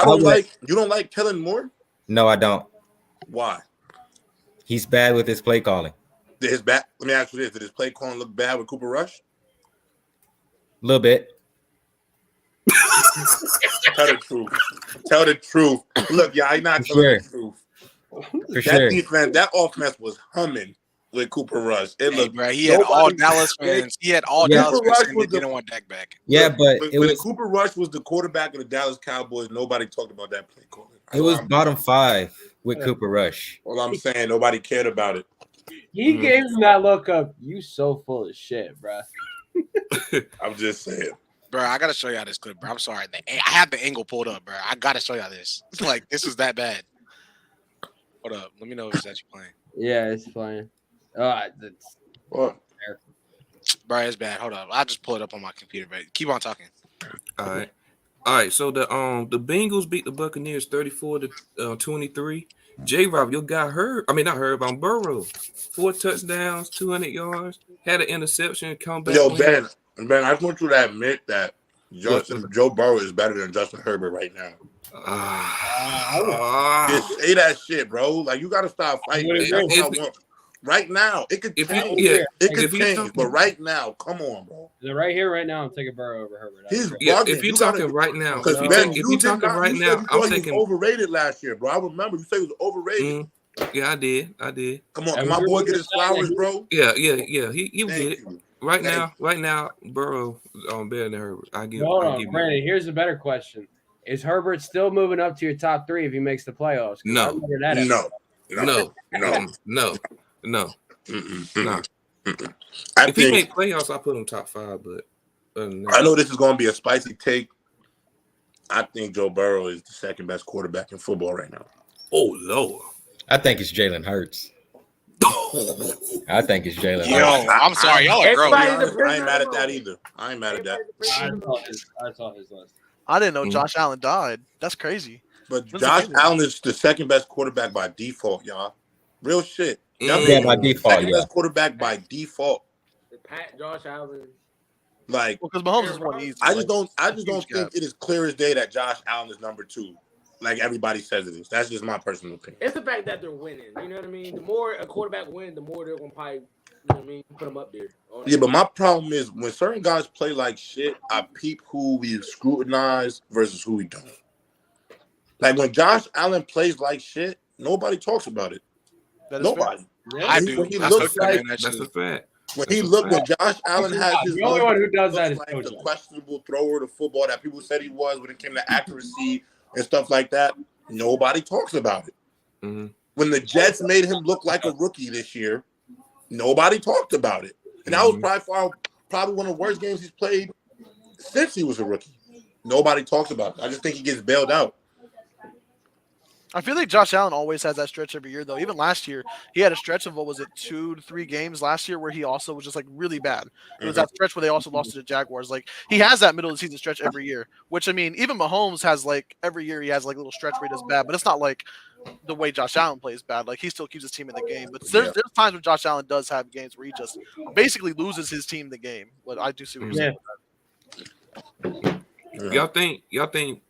[SPEAKER 7] don't like Kellen Moore?
[SPEAKER 8] No, I don't.
[SPEAKER 7] Why?
[SPEAKER 8] He's bad with his play calling.
[SPEAKER 7] Let me ask you this: did his play calling look bad with Cooper Rush?
[SPEAKER 8] A little bit.
[SPEAKER 7] Tell the truth. Tell the truth. Look, y'all, I'm not telling the truth. That offense was humming with Cooper Rush. It looked,
[SPEAKER 4] bro, he had all Dallas fans. He had all Dallas fans saying they didn't want Dak back.
[SPEAKER 8] Yeah, but
[SPEAKER 7] when Cooper Rush was the quarterback of the Dallas Cowboys, nobody talked about that play calling.
[SPEAKER 8] It was bottom 5 with Cooper Rush.
[SPEAKER 7] All I'm saying, nobody cared about it.
[SPEAKER 5] He gave him that look of, you so full of shit, bro.
[SPEAKER 7] I'm just saying.
[SPEAKER 4] Bro, I gotta show y'all this clip, bro. I'm sorry. I have the angle pulled up, bro. I gotta show y'all this. Like, this is that bad. Hold up. Let me know if it's actually playing.
[SPEAKER 5] Yeah, it's playing.
[SPEAKER 7] What?
[SPEAKER 4] Bro, it's bad. Hold up. I'll just pull it up on my computer, but keep on talking.
[SPEAKER 2] All right. So the Bengals beat the Buccaneers 34-23. J-Rob, your guy Burrow, 4 touchdowns, 200 yards, had an interception, comeback.
[SPEAKER 7] Yo, Ben, I just want you to admit that Joe Burrow is better than Justin Herbert right now. Just say that shit, bro. Like, you gotta stop fighting. Right now, it could change. It could change, but right now, come on, bro.
[SPEAKER 5] Is it right here, right now? I'm taking Burrow over Herbert.
[SPEAKER 7] He's bugging.
[SPEAKER 2] If you're talking right now,
[SPEAKER 7] because
[SPEAKER 2] if you're talking right now, I'm taking.
[SPEAKER 7] He was overrated last year, bro. I remember you said he was overrated.
[SPEAKER 2] Yeah, I did.
[SPEAKER 7] Come on, my boy get his flowers, bro.
[SPEAKER 2] Yeah. He get it. Right now, Burrow better than Herbert.
[SPEAKER 5] Hold on, Brandon. Here's a better question: is Herbert still moving up to your top 3 if he makes the playoffs?
[SPEAKER 2] No. If he make playoffs, I put him top 5. But
[SPEAKER 7] I know this is going to be a spicy take. I think Joe Burrow is the second best quarterback in football right now.
[SPEAKER 2] Oh Lord,
[SPEAKER 8] I think it's Jalen Hurts. I think it's Jalen.
[SPEAKER 4] Yo, I'm sorry, y'all are gross.
[SPEAKER 7] I ain't mad at that either. I ain't mad at that.
[SPEAKER 5] I saw his list.
[SPEAKER 1] I didn't know Josh Allen died. That's crazy.
[SPEAKER 7] But Josh Allen is the second best quarterback by default, y'all. Real shit.
[SPEAKER 8] Yeah, by default.
[SPEAKER 7] Second best quarterback by default.
[SPEAKER 3] Josh Allen.
[SPEAKER 7] Like,
[SPEAKER 1] because Mahomes is one easy.
[SPEAKER 7] I just don't think it is clear as day that Josh Allen is number 2. Like everybody says it is. That's just my personal opinion.
[SPEAKER 3] It's the fact that they're winning. You know what I mean? The more a quarterback wins, the more they're gonna probably, you know what I mean, put them up there.
[SPEAKER 7] Yeah, but my problem is when certain guys play like shit, I peep who we scrutinize versus who we don't. Like when Josh Allen plays like shit, nobody talks about it. Nobody.
[SPEAKER 4] Yeah, I do.
[SPEAKER 2] That's a fact.
[SPEAKER 7] When Josh Allen has his
[SPEAKER 5] the only one who does that is
[SPEAKER 7] like the questionable thrower to football that people said he was when it came to accuracy and stuff like that, nobody talks about it.
[SPEAKER 2] Mm-hmm.
[SPEAKER 7] When the Jets made him look like a rookie this year, nobody talked about it. And that was probably one of the worst games he's played since he was a rookie. Nobody talks about it. I just think he gets bailed out.
[SPEAKER 1] I feel like Josh Allen always has that stretch every year, though. Even last year, he had a stretch of, 2 to 3 games last year where he also was just like really bad. It was that stretch where they also lost to the Jaguars. Like he has that middle of the season stretch every year, which I mean, even Mahomes has like every year he has like a little stretch where he does bad, but it's not like the way Josh Allen plays bad. Like he still keeps his team in the game. But there's times when Josh Allen does have games where he just basically loses his team the game. But I do see what you're saying.
[SPEAKER 2] Y'all think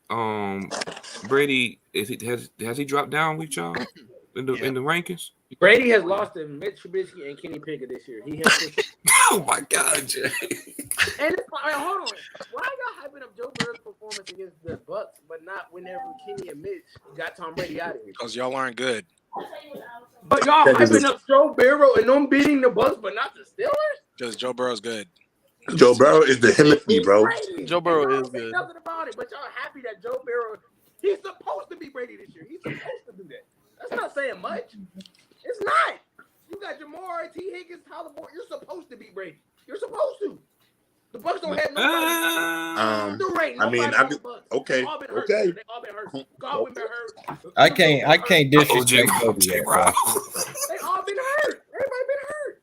[SPEAKER 2] Brady has he dropped down with y'all in the rankings?
[SPEAKER 3] Brady has lost to Mitch Trubisky and Kenny Pickett this year. He has.
[SPEAKER 2] Oh my God, Jay!
[SPEAKER 3] And it's like, hold on, why y'all hyping up Joe Burrow's performance against the Bucks, but not whenever Kenny and Mitch got Tom Brady out of here?
[SPEAKER 4] Because y'all aren't good.
[SPEAKER 3] But y'all hyping up Joe Burrow and them beating the Bucks, but not the Steelers.
[SPEAKER 4] Because Joe Burrow's good.
[SPEAKER 7] Joe Burrow is the Himothy, bro.
[SPEAKER 1] Joe Burrow is good.
[SPEAKER 3] Nothing about it, but y'all happy that Joe Burrow, he's supposed to be Brady this year. He's supposed to do that. That's not saying much. It's not. You got Jamar, T. Higgins, Tyler Boyd. You're supposed to be Brady. You're supposed to. The Bucks don't have nobody.
[SPEAKER 7] Okay.
[SPEAKER 3] They all been hurt. They all been hurt. Godwin been hurt.
[SPEAKER 8] I can't disrespect Kobe yet, bro.
[SPEAKER 3] They all been hurt. Everybody been hurt.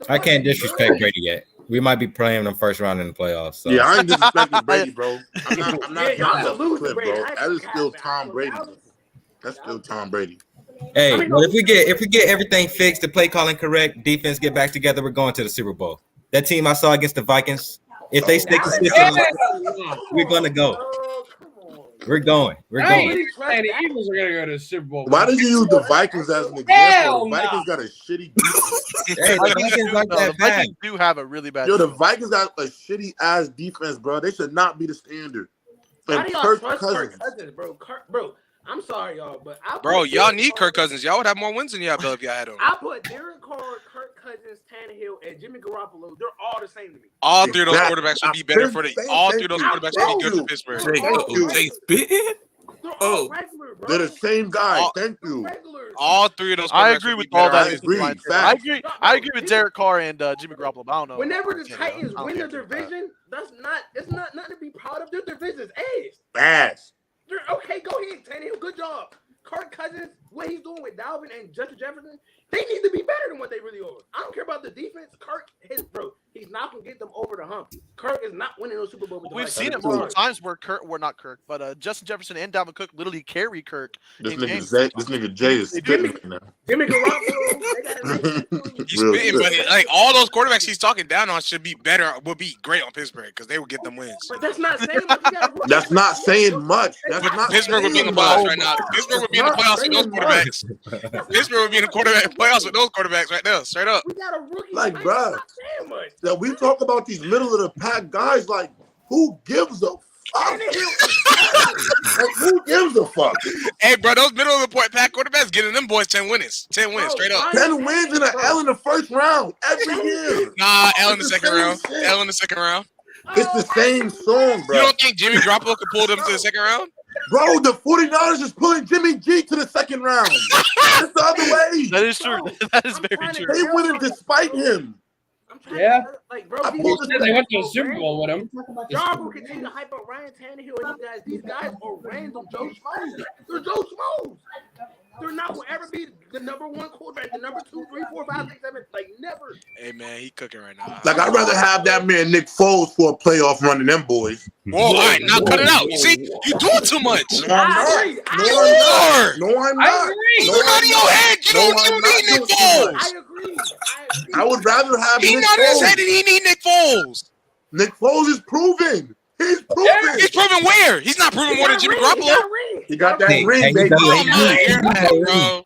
[SPEAKER 8] I can't disrespect Brady yet. We might be playing them first round in the playoffs. So.
[SPEAKER 7] Yeah, I ain't disrespecting Brady, bro. I'm not
[SPEAKER 3] y'all lose
[SPEAKER 7] clip,
[SPEAKER 3] Brady.
[SPEAKER 7] bro. That is still Tom Brady. That's still Tom Brady.
[SPEAKER 8] Hey, well, if we get everything fixed, the play calling correct, defense get back together, we're going to the Super Bowl. That team I saw against the Vikings, if they stick consistent, we're gonna go. We're going.
[SPEAKER 5] And the Eagles are gonna go to the Super Bowl.
[SPEAKER 7] Why did you use the Vikings as an example? The Vikings got a shitty defense.
[SPEAKER 8] Hey, the
[SPEAKER 1] Vikings do have a really bad.
[SPEAKER 7] Yo, the Vikings got a shitty ass defense, bro. They should not be the standard.
[SPEAKER 3] Why do y'all trust Kirk Cousins, bro? Bro, I'm sorry, y'all, but
[SPEAKER 4] y'all need Kirk Cousins. Y'all would have more wins than y'all if y'all had him.
[SPEAKER 3] I put Derek Carr, Kirk Cousins, Tannehill, and Jimmy Garoppolo. They're all the same to me.
[SPEAKER 4] All 3 of those quarterbacks would be better for the. All 3 of those quarterbacks would be good for Pittsburgh.
[SPEAKER 2] They spitting.
[SPEAKER 3] They're all regular, bro.
[SPEAKER 7] They're the same guy. Thank you.
[SPEAKER 4] All 3 of those.
[SPEAKER 1] I agree with all that. I agree with Derek Carr and Jimmy Garoppolo. I don't know.
[SPEAKER 3] Whenever the Titans win the division, it's not nothing to be proud of. Their division's
[SPEAKER 7] ass.
[SPEAKER 3] Okay, go ahead, Tannehill. Good job. Kirk Cousins, what he's doing with Dalvin and Justin Jefferson, they need to be better than what they really are. I don't care about the defense. He's not gonna get them over the hump. Kirk is not winning those Super Bowl. With the
[SPEAKER 1] We've
[SPEAKER 3] Vikings.
[SPEAKER 1] seen it multiple times where Justin Jefferson and Dalvin Cook literally carry Kirk.
[SPEAKER 7] This
[SPEAKER 1] in
[SPEAKER 7] nigga
[SPEAKER 1] games.
[SPEAKER 7] Jay is spitting right now.
[SPEAKER 3] Jimmy Garoppolo, they got a nice
[SPEAKER 4] He's spitting, but like all those quarterbacks he's talking down on should be better, would be great on Pittsburgh because they would get them wins.
[SPEAKER 3] But that's not saying much.
[SPEAKER 7] That's not saying much. That's not
[SPEAKER 4] Pittsburgh would be in the playoffs right now. Pittsburgh would be in the playoffs with those quarterbacks. Pittsburgh would be in the playoffs with those quarterbacks right now, straight up.
[SPEAKER 3] We got a rookie.
[SPEAKER 7] Like, bruh, that we talk about these middle of the pack guys. Like, who gives a fuck? Like, who gives a fuck?
[SPEAKER 4] Hey, bro, those middle of the pack quarterbacks getting them boys 10 wins. 10 wins, straight up.
[SPEAKER 7] 10 wins and an L in the first round every year.
[SPEAKER 4] Nah, L in the second round. L in the second round.
[SPEAKER 7] It's the same song, bro.
[SPEAKER 4] You don't think Jimmy Garoppolo could pull them to the second round?
[SPEAKER 7] Bro, the 49ers is pulling Jimmy G to the second round. It's the other way.
[SPEAKER 1] That is true. That is very true.
[SPEAKER 7] They winning despite him.
[SPEAKER 5] Yeah.
[SPEAKER 3] Like, bro,
[SPEAKER 5] They went to the Super Bowl with him.
[SPEAKER 3] Y'all will continue to hype up Ryan Tannehill and you guys. These guys are random Joe Schmoes. They're Joe Schmoes. They're not will ever be the number one quarterback, the number 2, 3, 4, 5, 6, 7. Like, never.
[SPEAKER 4] Hey, man, he cooking right now.
[SPEAKER 7] Like, I'd rather have that man Nick Foles for a playoff run than them boys.
[SPEAKER 4] Whoa, all right, now cut it out. You see, you doing too much.
[SPEAKER 7] No, I'm not. No, I'm not.
[SPEAKER 4] You're out of your head. You don't need Nick Foles.
[SPEAKER 3] I agree.
[SPEAKER 7] I would rather have
[SPEAKER 4] He
[SPEAKER 7] Nick
[SPEAKER 4] not in his
[SPEAKER 7] Foles.
[SPEAKER 4] head and he need Nick Foles.
[SPEAKER 7] Nick Foles is proven. He's proven.
[SPEAKER 4] He's proven where? He's not proven more than Jimmy Garoppolo.
[SPEAKER 7] He got that
[SPEAKER 8] Hey,
[SPEAKER 7] ring,
[SPEAKER 8] hey,
[SPEAKER 7] baby.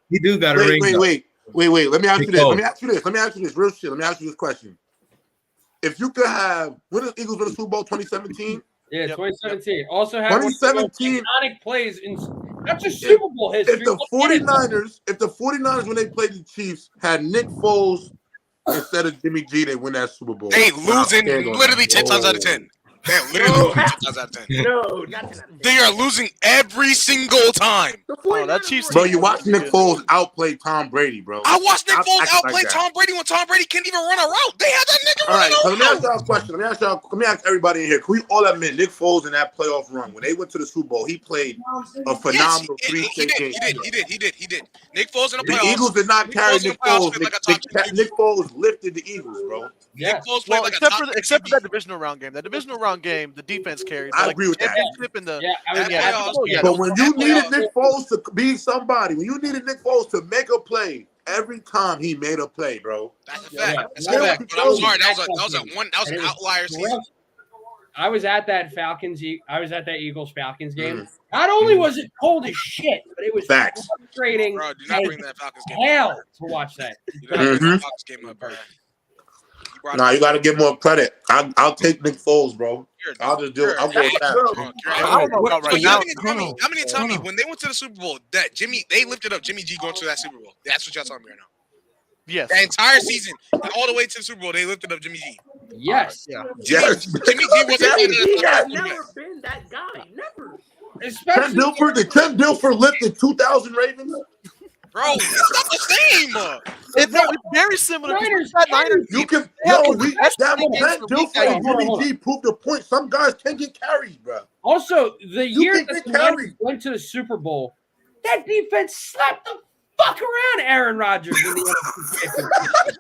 [SPEAKER 8] He do got a ring.
[SPEAKER 7] Wait. Let me ask you
[SPEAKER 8] Big
[SPEAKER 7] this.
[SPEAKER 8] Foles.
[SPEAKER 7] Let me ask you this. Real shit. Let me ask you this question. If you could have, when did the Eagles win the Super Bowl? 2017?
[SPEAKER 5] Yeah, 2017. Also had one of the most
[SPEAKER 7] 2017.
[SPEAKER 5] iconic plays in not just Super Bowl history.
[SPEAKER 7] If the 49ers, when they played the Chiefs, had Nick Foles instead of Jimmy G, they win that Super Bowl.
[SPEAKER 4] They losing literally 10 times out of 10. They're literally losing 10 times out of 10.
[SPEAKER 3] No, not 10 out of 10.
[SPEAKER 4] They are losing every single time.
[SPEAKER 1] Oh, that Chiefs.
[SPEAKER 7] Bro, you watch Nick Foles outplay Tom Brady, bro.
[SPEAKER 4] I watched Nick Foles
[SPEAKER 7] acting
[SPEAKER 4] outplay
[SPEAKER 7] like that.
[SPEAKER 4] Tom Brady when Tom Brady can't even run a route. They had that nigga
[SPEAKER 7] All right,
[SPEAKER 4] running
[SPEAKER 7] so
[SPEAKER 4] a
[SPEAKER 7] let me ask
[SPEAKER 4] route.
[SPEAKER 7] y'all a question. Let me ask everybody in here. Can we all admit Nick Foles in that playoff run, when they went to the Super Bowl, he played a phenomenal
[SPEAKER 4] He
[SPEAKER 7] games.
[SPEAKER 4] did. Nick Foles in the
[SPEAKER 7] The
[SPEAKER 4] playoffs.
[SPEAKER 7] Eagles did not carry
[SPEAKER 4] Foles in
[SPEAKER 7] Nick
[SPEAKER 4] the playoffs
[SPEAKER 7] Foles.
[SPEAKER 4] played like a top two
[SPEAKER 7] Nick Foles lifted the Eagles, bro.
[SPEAKER 5] Yeah.
[SPEAKER 4] Nick Foles played
[SPEAKER 1] Well,
[SPEAKER 4] like a
[SPEAKER 1] except
[SPEAKER 4] top
[SPEAKER 1] for except for that divisional round game. That divisional round game, the defense carried.
[SPEAKER 7] I
[SPEAKER 1] Like,
[SPEAKER 7] agree with that.
[SPEAKER 1] championship and the-
[SPEAKER 5] Yeah, I mean,
[SPEAKER 1] yeah,
[SPEAKER 4] playoffs,
[SPEAKER 1] yeah,
[SPEAKER 7] But when you
[SPEAKER 4] that
[SPEAKER 7] needed
[SPEAKER 4] playoffs-
[SPEAKER 7] Nick Foles to be somebody, when you needed Nick Foles to make a play, every time he made a play, bro.
[SPEAKER 4] That's a
[SPEAKER 5] Yeah.
[SPEAKER 4] fact. That's a fact. But I'm sorry, that was an outlier season.
[SPEAKER 5] I was at that Eagles Falcons game. Not only was it cold as shit, but it was
[SPEAKER 7] Facts.
[SPEAKER 5] frustrating.
[SPEAKER 4] Bro, do not
[SPEAKER 5] as
[SPEAKER 4] bring that Falcons game
[SPEAKER 5] hell
[SPEAKER 4] up.
[SPEAKER 5] to watch that.
[SPEAKER 4] You gotta bring that Falcons game up, bro.
[SPEAKER 7] Nah, you got to give more credit. I'll take Nick Foles, bro. I'll just do it. I'll go with that.
[SPEAKER 1] I don't know about right now.
[SPEAKER 4] How many tell me when they went to the Super Bowl that they lifted up Jimmy G going to that Super Bowl? That's what y'all telling me right now.
[SPEAKER 1] Yes.
[SPEAKER 4] The entire season, all the way to the Super Bowl, they lifted up Jimmy G.
[SPEAKER 5] Yes.
[SPEAKER 1] Yeah.
[SPEAKER 7] Yes.
[SPEAKER 4] Jimmy G wasn't even
[SPEAKER 3] He
[SPEAKER 4] a
[SPEAKER 3] has
[SPEAKER 4] quarterback.
[SPEAKER 3] never been that guy. Never.
[SPEAKER 5] Especially
[SPEAKER 7] Did Trent Dilfer lifted 2,000 Ravens?
[SPEAKER 4] Bro, it's not the same.
[SPEAKER 1] It's very similar.
[SPEAKER 5] Niners,
[SPEAKER 1] That Niners
[SPEAKER 7] You can
[SPEAKER 1] Yeah,
[SPEAKER 7] no,
[SPEAKER 1] but
[SPEAKER 7] we
[SPEAKER 1] that's
[SPEAKER 7] that
[SPEAKER 1] the
[SPEAKER 7] Trent
[SPEAKER 1] biggest
[SPEAKER 7] Dilfer and
[SPEAKER 5] hold on,
[SPEAKER 7] Jimmy
[SPEAKER 5] hold on.
[SPEAKER 7] G proved the point. Some guys can get carried, bro.
[SPEAKER 5] Also, the
[SPEAKER 7] You
[SPEAKER 5] year
[SPEAKER 7] can
[SPEAKER 5] that
[SPEAKER 7] get
[SPEAKER 5] the Niners
[SPEAKER 7] carried.
[SPEAKER 5] went to the Super Bowl, that defense slapped the fuck around Aaron Rodgers in the NFC Championship.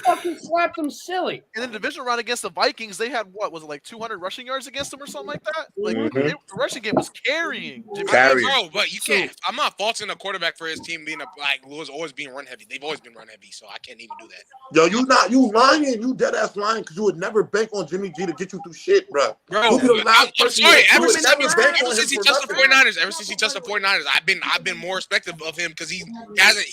[SPEAKER 5] Fucking slapped them silly.
[SPEAKER 1] in the divisional round against the Vikings, they had what was it like 200 rushing yards against them or something like that? Like the rushing game was carrying. Jimmy.
[SPEAKER 7] Carry.
[SPEAKER 4] Bro, but you can't. I'm not faulting a quarterback for his team being was always being run heavy. They've always been run heavy, so I can't even do that.
[SPEAKER 7] Yo, you lying. You dead ass lying because you would never bank on Jimmy G to get you through shit, bro.
[SPEAKER 4] Bro,
[SPEAKER 7] You'll be the last
[SPEAKER 4] I'm
[SPEAKER 7] person
[SPEAKER 4] sorry.
[SPEAKER 7] you
[SPEAKER 4] Ever
[SPEAKER 7] would
[SPEAKER 4] since
[SPEAKER 7] never bank on
[SPEAKER 4] he
[SPEAKER 7] him
[SPEAKER 4] touched
[SPEAKER 7] for
[SPEAKER 4] the
[SPEAKER 7] nothing.
[SPEAKER 4] 49ers, I've been more respectful of him because he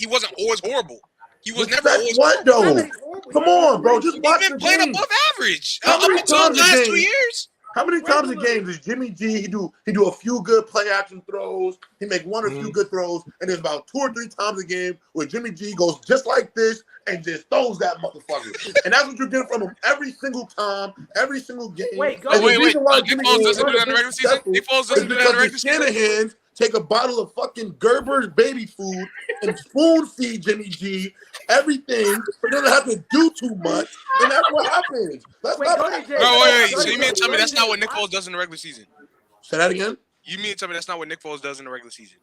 [SPEAKER 4] wasn't always horrible. He was never
[SPEAKER 7] Respect
[SPEAKER 4] always
[SPEAKER 7] what though? Come on, bro. Just watch
[SPEAKER 4] He's
[SPEAKER 7] the
[SPEAKER 4] been playing
[SPEAKER 7] game.
[SPEAKER 4] above average
[SPEAKER 7] How
[SPEAKER 4] up
[SPEAKER 7] many
[SPEAKER 4] until the
[SPEAKER 7] times a
[SPEAKER 4] last
[SPEAKER 7] game?
[SPEAKER 4] 2 years.
[SPEAKER 7] How many times a game does Jimmy G he do a few good play action throws, he make one or two good throws, and there's about 2 or 3 times a game where Jimmy G goes just like this and just throws that motherfucker. And that's what you get from him every single time, every single game.
[SPEAKER 3] Wait, go
[SPEAKER 7] And the
[SPEAKER 4] wait.
[SPEAKER 7] reason why
[SPEAKER 4] Nick
[SPEAKER 7] Jimmy
[SPEAKER 4] Foles
[SPEAKER 7] G is
[SPEAKER 4] doesn't do that in the regular season?
[SPEAKER 7] successful
[SPEAKER 4] Nick Foles
[SPEAKER 7] is
[SPEAKER 4] doesn't do that in the
[SPEAKER 7] because
[SPEAKER 4] regular
[SPEAKER 7] the
[SPEAKER 4] season?
[SPEAKER 7] Shanahans take a bottle of fucking Gerber's baby food and spoon feed Jimmy G everything, but they don't have to do too much, and that's what happens. That's
[SPEAKER 3] Wait,
[SPEAKER 7] not
[SPEAKER 3] go to Jay.
[SPEAKER 4] Bro, wait.
[SPEAKER 3] Go
[SPEAKER 4] So
[SPEAKER 3] to
[SPEAKER 4] you mean to
[SPEAKER 3] Jay.
[SPEAKER 4] tell me
[SPEAKER 3] Go
[SPEAKER 4] that's
[SPEAKER 3] to
[SPEAKER 4] not
[SPEAKER 3] Jay.
[SPEAKER 4] what Nick Foles does in the regular season?
[SPEAKER 7] Say that again.
[SPEAKER 4] You mean to tell me that's not what Nick Foles does in the regular season?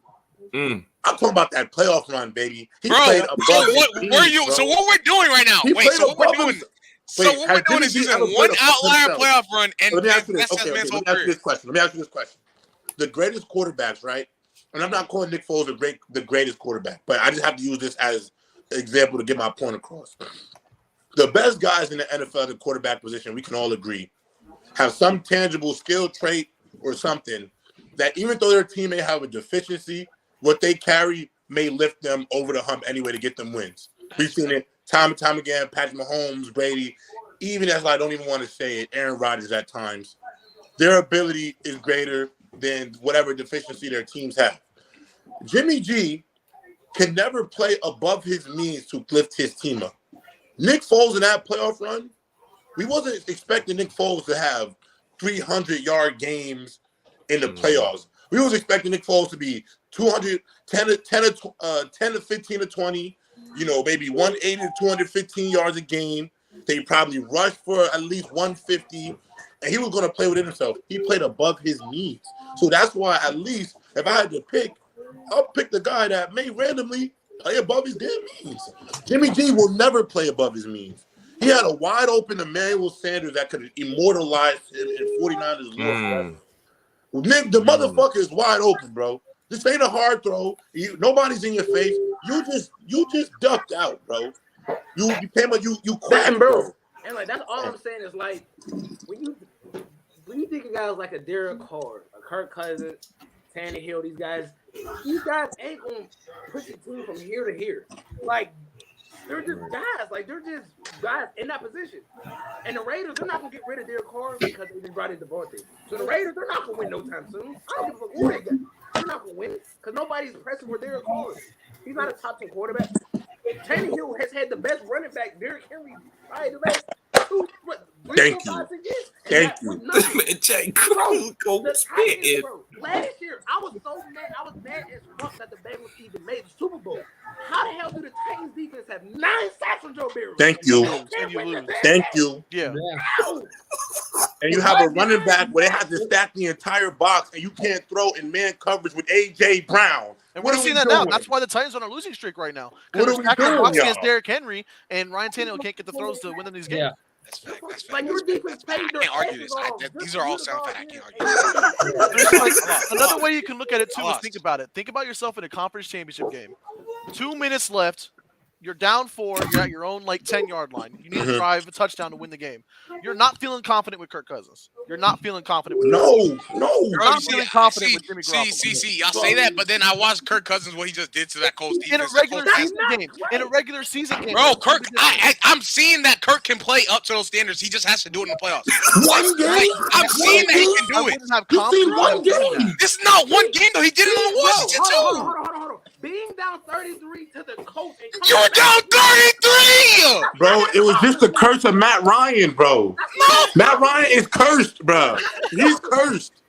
[SPEAKER 2] Mm.
[SPEAKER 7] I'm talking about that playoff run, baby. He
[SPEAKER 4] Bro,
[SPEAKER 7] played above
[SPEAKER 4] so
[SPEAKER 7] his
[SPEAKER 4] what?
[SPEAKER 7] team,
[SPEAKER 4] Where you?
[SPEAKER 7] bro.
[SPEAKER 4] So what we're doing right now?
[SPEAKER 7] He
[SPEAKER 4] Wait,
[SPEAKER 7] played
[SPEAKER 4] so what we're
[SPEAKER 7] above
[SPEAKER 4] doing?
[SPEAKER 7] him.
[SPEAKER 4] So
[SPEAKER 7] Wait,
[SPEAKER 4] what we're
[SPEAKER 7] has
[SPEAKER 4] doing
[SPEAKER 7] Jimmy
[SPEAKER 4] is
[SPEAKER 7] G
[SPEAKER 4] using
[SPEAKER 7] ever
[SPEAKER 4] one
[SPEAKER 7] played above
[SPEAKER 4] outlier
[SPEAKER 7] himself?
[SPEAKER 4] playoff run and
[SPEAKER 7] Let me ask you this.
[SPEAKER 4] that's
[SPEAKER 7] Okay,
[SPEAKER 4] man's whole
[SPEAKER 7] let me ask you
[SPEAKER 4] career.
[SPEAKER 7] this question. Let me ask you this question. The greatest quarterbacks, right? And I'm not calling Nick Foles the greatest quarterback, but I just have to use this as an example to get my point across. The best guys in the NFL at the quarterback position, we can all agree, have some tangible skill trait or something that even though their team may have a deficiency, what they carry may lift them over the hump anyway to get them wins. We've seen it time and time again. Patrick Mahomes, Brady, even as I don't even want to say it, Aaron Rodgers at times. Their ability is greater than whatever deficiency their teams have. Jimmy G can never play above his means to lift his team up. Nick Foles in that playoff run, we wasn't expecting Nick Foles to have 300-yard games in the playoffs. We was expecting Nick Foles to be 200, 10 to 15 to 20, maybe 180 to 215 yards a game. They probably rushed for at least 150, and he was going to play within himself. He played above his means. So that's why, at least, if I had to pick, I'll pick the guy that may randomly play above his damn means. Jimmy G will never play above his means. He had a wide open Emmanuel Sanders that could immortalize him in 49ers lore. Nick, the motherfucker is wide open, bro. This ain't a hard throw. Nobody's in your face. You just ducked out, bro. You came up, you quacked, bro.
[SPEAKER 3] And like that's all I'm saying is like when you think of guys like a Derek Carr, a Kirk Cousins, Tannehill, these guys ain't gonna push the team from here to here. Like they're just guys, in that position. And the Raiders, they're not gonna get rid of Derek Carr because they just brought in Devontae. So the Raiders, they're not gonna win no time soon. I don't give a fuck who they got. They're not gonna win because nobody's pressing for Derek Carr. He's not a top 10 quarterback. Tannehill has had the best running back, Derrick Henry, the last
[SPEAKER 7] Thank you. Thank you.
[SPEAKER 2] Jay,
[SPEAKER 3] Last year, I was so mad. I was mad as fuck that the Bengals even made the Super Bowl. How the hell do the Titans defense have 9 sacks on Joe Barry?
[SPEAKER 7] Thank you. Thank you.
[SPEAKER 1] Yeah.
[SPEAKER 7] And you have a running back where they have to stack the entire box, and you can't throw in man coverage with A.J. Brown.
[SPEAKER 1] And we're seeing that now. That's why the Titans are on a losing streak right now. Because they're stacking the box against Derrick Henry, and Ryan Tannehill can't get the throws to win them these games.
[SPEAKER 5] Yeah.
[SPEAKER 4] That's fact.
[SPEAKER 3] Like your defense
[SPEAKER 4] I can't argue this. These are all sound facts. I can't argue.
[SPEAKER 1] Another way you can look at it too is think about it. Think about yourself in a conference championship game. 2 minutes left. You're down 4. You're at your own 10-yard line. You need to drive a touchdown to win the game. You're not feeling confident with Kirk Cousins. You're not feeling confident with
[SPEAKER 7] No.
[SPEAKER 1] You're not feeling confident with Jimmy Garoppolo.
[SPEAKER 4] See, y'all say that, but then I watched Kirk Cousins what he just did to that Colts defense.
[SPEAKER 1] In a regular season game.
[SPEAKER 4] Bro, Kirk, I'm seeing that Kirk can play up to those standards. He just has to do it in the playoffs.
[SPEAKER 7] One game?
[SPEAKER 4] I'm seeing that he can do it.
[SPEAKER 7] You seen one game?
[SPEAKER 4] This is not one game though. He did it on Washington too.
[SPEAKER 3] Hold on. Being down 33 to the Colts.
[SPEAKER 4] You were down 33.
[SPEAKER 7] Bro, it was just the curse of Matt Ryan, bro.
[SPEAKER 4] No.
[SPEAKER 7] Matt Ryan is cursed, bro. He's cursed.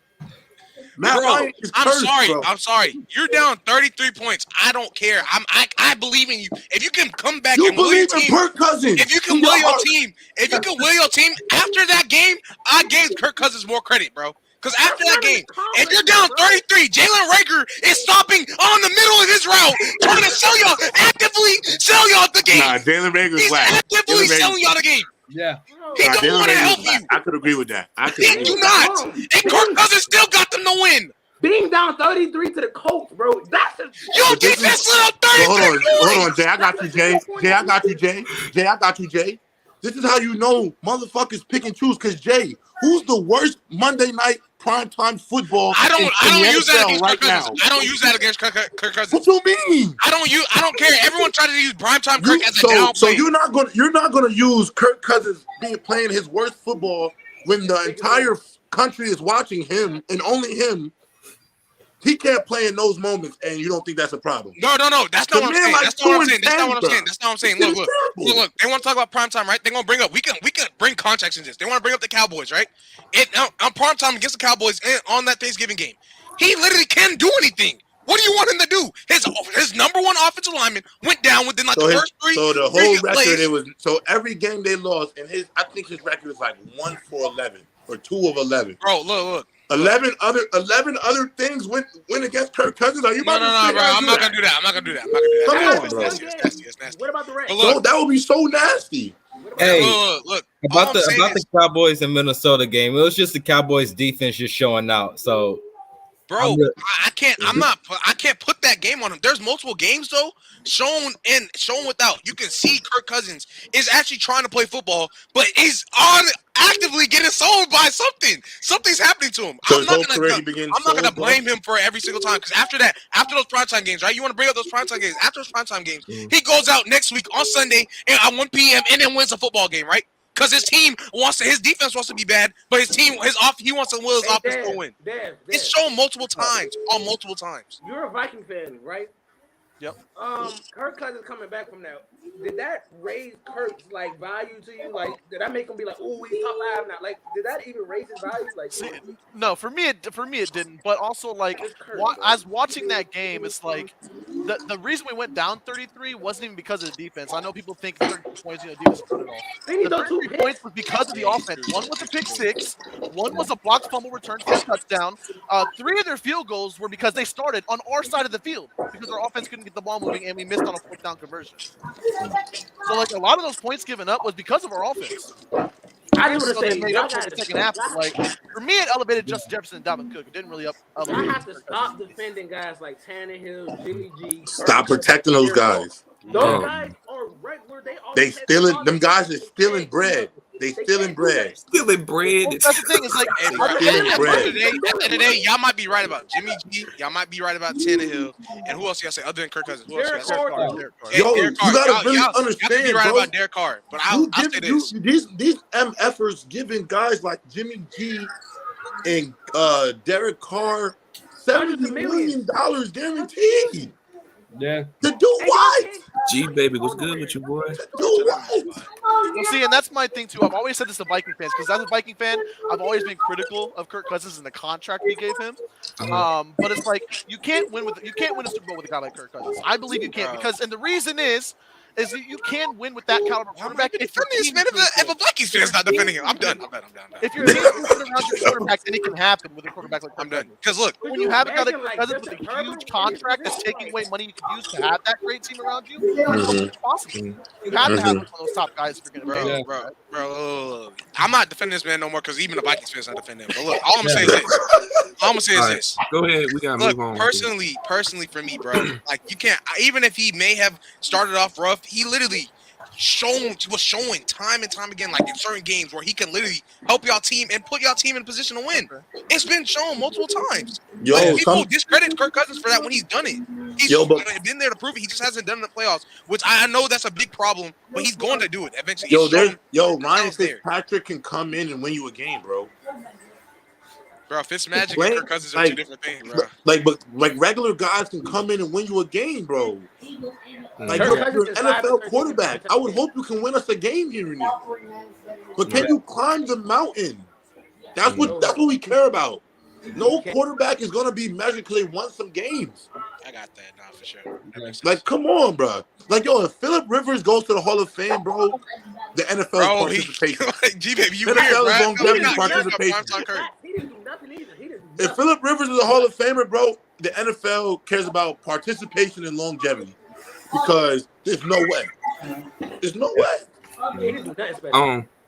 [SPEAKER 7] Matt Ryan is cursed,
[SPEAKER 4] I'm sorry. You're down 33 points. I don't care. I believe in you. If you can come back and will your team,
[SPEAKER 7] Kirk Cousins.
[SPEAKER 4] If you can will your team, after that game, I gave Kirk Cousins more credit, bro. Because after that game, if you're down 33, Jalen Reagor is stopping on the middle of his route, trying to actively sell y'all the game.
[SPEAKER 7] Nah, Jalen Reagor is whack.
[SPEAKER 4] Actively selling y'all the game.
[SPEAKER 5] Yeah.
[SPEAKER 4] He don't want to help you.
[SPEAKER 7] I could agree with that.
[SPEAKER 4] He do not. And Kirk Cousins still got them to win.
[SPEAKER 3] Being down 33 to the Colts, bro. That's
[SPEAKER 4] your defense lit up 33.
[SPEAKER 7] Hold on, Jay. I got you, Jay. Jay, I got you, Jay. This is how you know motherfuckers pick and choose. Because Jay, who's the worst Monday night primetime football?
[SPEAKER 4] I don't use that against
[SPEAKER 7] right
[SPEAKER 4] Kirk Cousins.
[SPEAKER 7] now.
[SPEAKER 4] I don't use that against Kirk Cousins.
[SPEAKER 7] What you mean?
[SPEAKER 4] I don't care. Everyone tried to use primetime Kirk as a down
[SPEAKER 7] So
[SPEAKER 4] play.
[SPEAKER 7] you're not gonna use Kirk Cousins playing his worst football when the entire country is watching him and only him. He can't play in those moments, and you don't think that's a problem?
[SPEAKER 4] No. That's not what I'm saying. That's not what I'm saying. Look. They want to talk about primetime, right? They're gonna bring up. We can bring context in this. They want to bring up the Cowboys, right? On primetime against the Cowboys on that Thanksgiving game, he literally can't do anything. What do you want him to do? His number one offensive lineman went down within the first 3.
[SPEAKER 7] So the whole record every game they lost, and I think his record is 1 for 11 or 2 of 11.
[SPEAKER 4] Bro, look.
[SPEAKER 7] 11 other things went against Kirk Cousins. Are you
[SPEAKER 4] No,
[SPEAKER 7] about to
[SPEAKER 4] no,
[SPEAKER 7] sit
[SPEAKER 4] bro.
[SPEAKER 7] down and
[SPEAKER 4] I'm
[SPEAKER 7] do
[SPEAKER 4] not
[SPEAKER 7] that?
[SPEAKER 4] gonna do that. I'm not gonna do that. I'm not gonna do that.
[SPEAKER 7] Come
[SPEAKER 4] That's
[SPEAKER 7] on,
[SPEAKER 4] nasty.
[SPEAKER 7] bro.
[SPEAKER 4] That's nasty.
[SPEAKER 3] What about the Rams?
[SPEAKER 4] But
[SPEAKER 7] No,
[SPEAKER 4] look,
[SPEAKER 7] that would be so nasty.
[SPEAKER 8] Hey,
[SPEAKER 4] look. All
[SPEAKER 8] about
[SPEAKER 4] I'm saying
[SPEAKER 8] the
[SPEAKER 4] is,
[SPEAKER 8] Cowboys and Minnesota game, it was just the Cowboys defense just showing out. So,
[SPEAKER 4] bro, I can't. I can't put that game on him. There's multiple games though, shown and shown without. You can see Kirk Cousins is actually trying to play football, but he's actively getting sold by something. Something's happening to him.
[SPEAKER 7] So
[SPEAKER 4] I'm
[SPEAKER 7] his
[SPEAKER 4] not
[SPEAKER 7] whole
[SPEAKER 4] gonna.
[SPEAKER 7] career he begins.
[SPEAKER 4] I'm not gonna blame him for every single time because after that, after those primetime games, right? You want to bring up those primetime games? After those primetime games, he goes out next week on Sunday and at 1 p.m. and then wins a football game, right? Because his defense wants to be bad, but he wants to will his offense to win. It's shown multiple times, multiple times.
[SPEAKER 3] You're a Viking fan, right?
[SPEAKER 1] Yep.
[SPEAKER 3] Kirk Cousins coming back from that. Did that raise Kirk's value to you? Did that make him be like, "Ooh, he's top 5 now"? Did that even raise his value?
[SPEAKER 1] No, for me it didn't. But also as watching that game, it's like the reason we went down 33 wasn't even because of the defense. I know people think 33 points, defense won it all. The 33 points was because of the offense. One was a pick six, one was a blocked fumble return for a touchdown. 3 of their field goals were because they started on our side of the field because our offense couldn't get the ball moving and we missed on a 4th down conversion. So a lot of those points given up was because of our offense.
[SPEAKER 3] I just want to say,
[SPEAKER 1] made up for the second half. For me, it elevated Justin Jefferson and Dalvin Cook. It didn't really elevate.
[SPEAKER 3] I have to stop defending guys like Tannehill, Jimmy G.
[SPEAKER 7] Stop protecting those guys.
[SPEAKER 3] Those guys are regular.
[SPEAKER 7] They stealing. Them guys are stealing bread. They stealing bread.
[SPEAKER 2] Stealing bread.
[SPEAKER 1] Well, that's the thing. It's like
[SPEAKER 4] Hey, bro, at the end of the day, y'all might be right about Jimmy G. Y'all might be right about Tannehill. And who else y'all say other than Kirk Cousins? Who else y'all say?
[SPEAKER 3] Derek Carr.
[SPEAKER 7] Yo,
[SPEAKER 4] Derek
[SPEAKER 7] you
[SPEAKER 4] Carr.
[SPEAKER 7] gotta really
[SPEAKER 4] Y'all
[SPEAKER 7] understand,
[SPEAKER 4] could be right
[SPEAKER 7] bro.
[SPEAKER 4] about Derek Carr, but I'll say this.
[SPEAKER 7] These MFers giving guys like Jimmy G and Derek Carr $70 million guaranteed.
[SPEAKER 5] Yeah.
[SPEAKER 7] To do what?
[SPEAKER 2] G baby, what's good with you, boy?
[SPEAKER 7] To do what?
[SPEAKER 1] Well, see, and that's my thing too. I've always said this to Viking fans because as a Viking fan, I've always been critical of Kirk Cousins and the contract we gave him. But it's like you can't win a Super Bowl with a guy like Kirk Cousins. I believe you can't because, and the reason is that you can win with that caliber quarterback.
[SPEAKER 4] If a Vikings fan's not defending him, I'm done.
[SPEAKER 1] If you're around your quarterback, then it can happen with a quarterback like
[SPEAKER 4] I'm done. Because look,
[SPEAKER 1] when you have a guy like Kirk Cousins with a huge contract that's taking away money you could use to have that great team around you, it's possible. You have to have one of those top guys if you're going to pay.
[SPEAKER 4] Bro, I'm not defending this man no more because even the Vikings fans not defending him. But look, all I'm gonna say is this.
[SPEAKER 2] Go ahead. We gotta move on.
[SPEAKER 4] Personally for me, bro, you can't. Even if he may have started off rough, he literally was showing time and time again, in certain games where he can literally help y'all team and put y'all team in a position to win. It's been shown multiple times. People discredit Kirk Cousins for that when he's done it. He's been there to prove it. He just hasn't done it in the playoffs, which I know that's a big problem, but he's going to do it eventually.
[SPEAKER 7] Ryan Fitzpatrick can come in and win you a game, bro.
[SPEAKER 4] Bro, Fitzmagic and Kirk Cousins are two different things, bro.
[SPEAKER 7] But regular guys can come in and win you a game, bro. You're an NFL quarterback. I would hope you can win us a game here and there. But can you climb the mountain? That's what we care about. No quarterback is gonna be measured because they won some games.
[SPEAKER 4] I got that, for sure.
[SPEAKER 7] Come on, bro. If Phillip Rivers goes to the Hall of Fame, bro, the NFL participation.
[SPEAKER 4] G-Baby, you
[SPEAKER 7] NFL
[SPEAKER 4] weird,
[SPEAKER 7] longevity participation.
[SPEAKER 3] He didn't do nothing either.
[SPEAKER 7] If Phillip Rivers is a Hall of Famer, bro, the NFL cares about participation and longevity because there's no way. There's no way.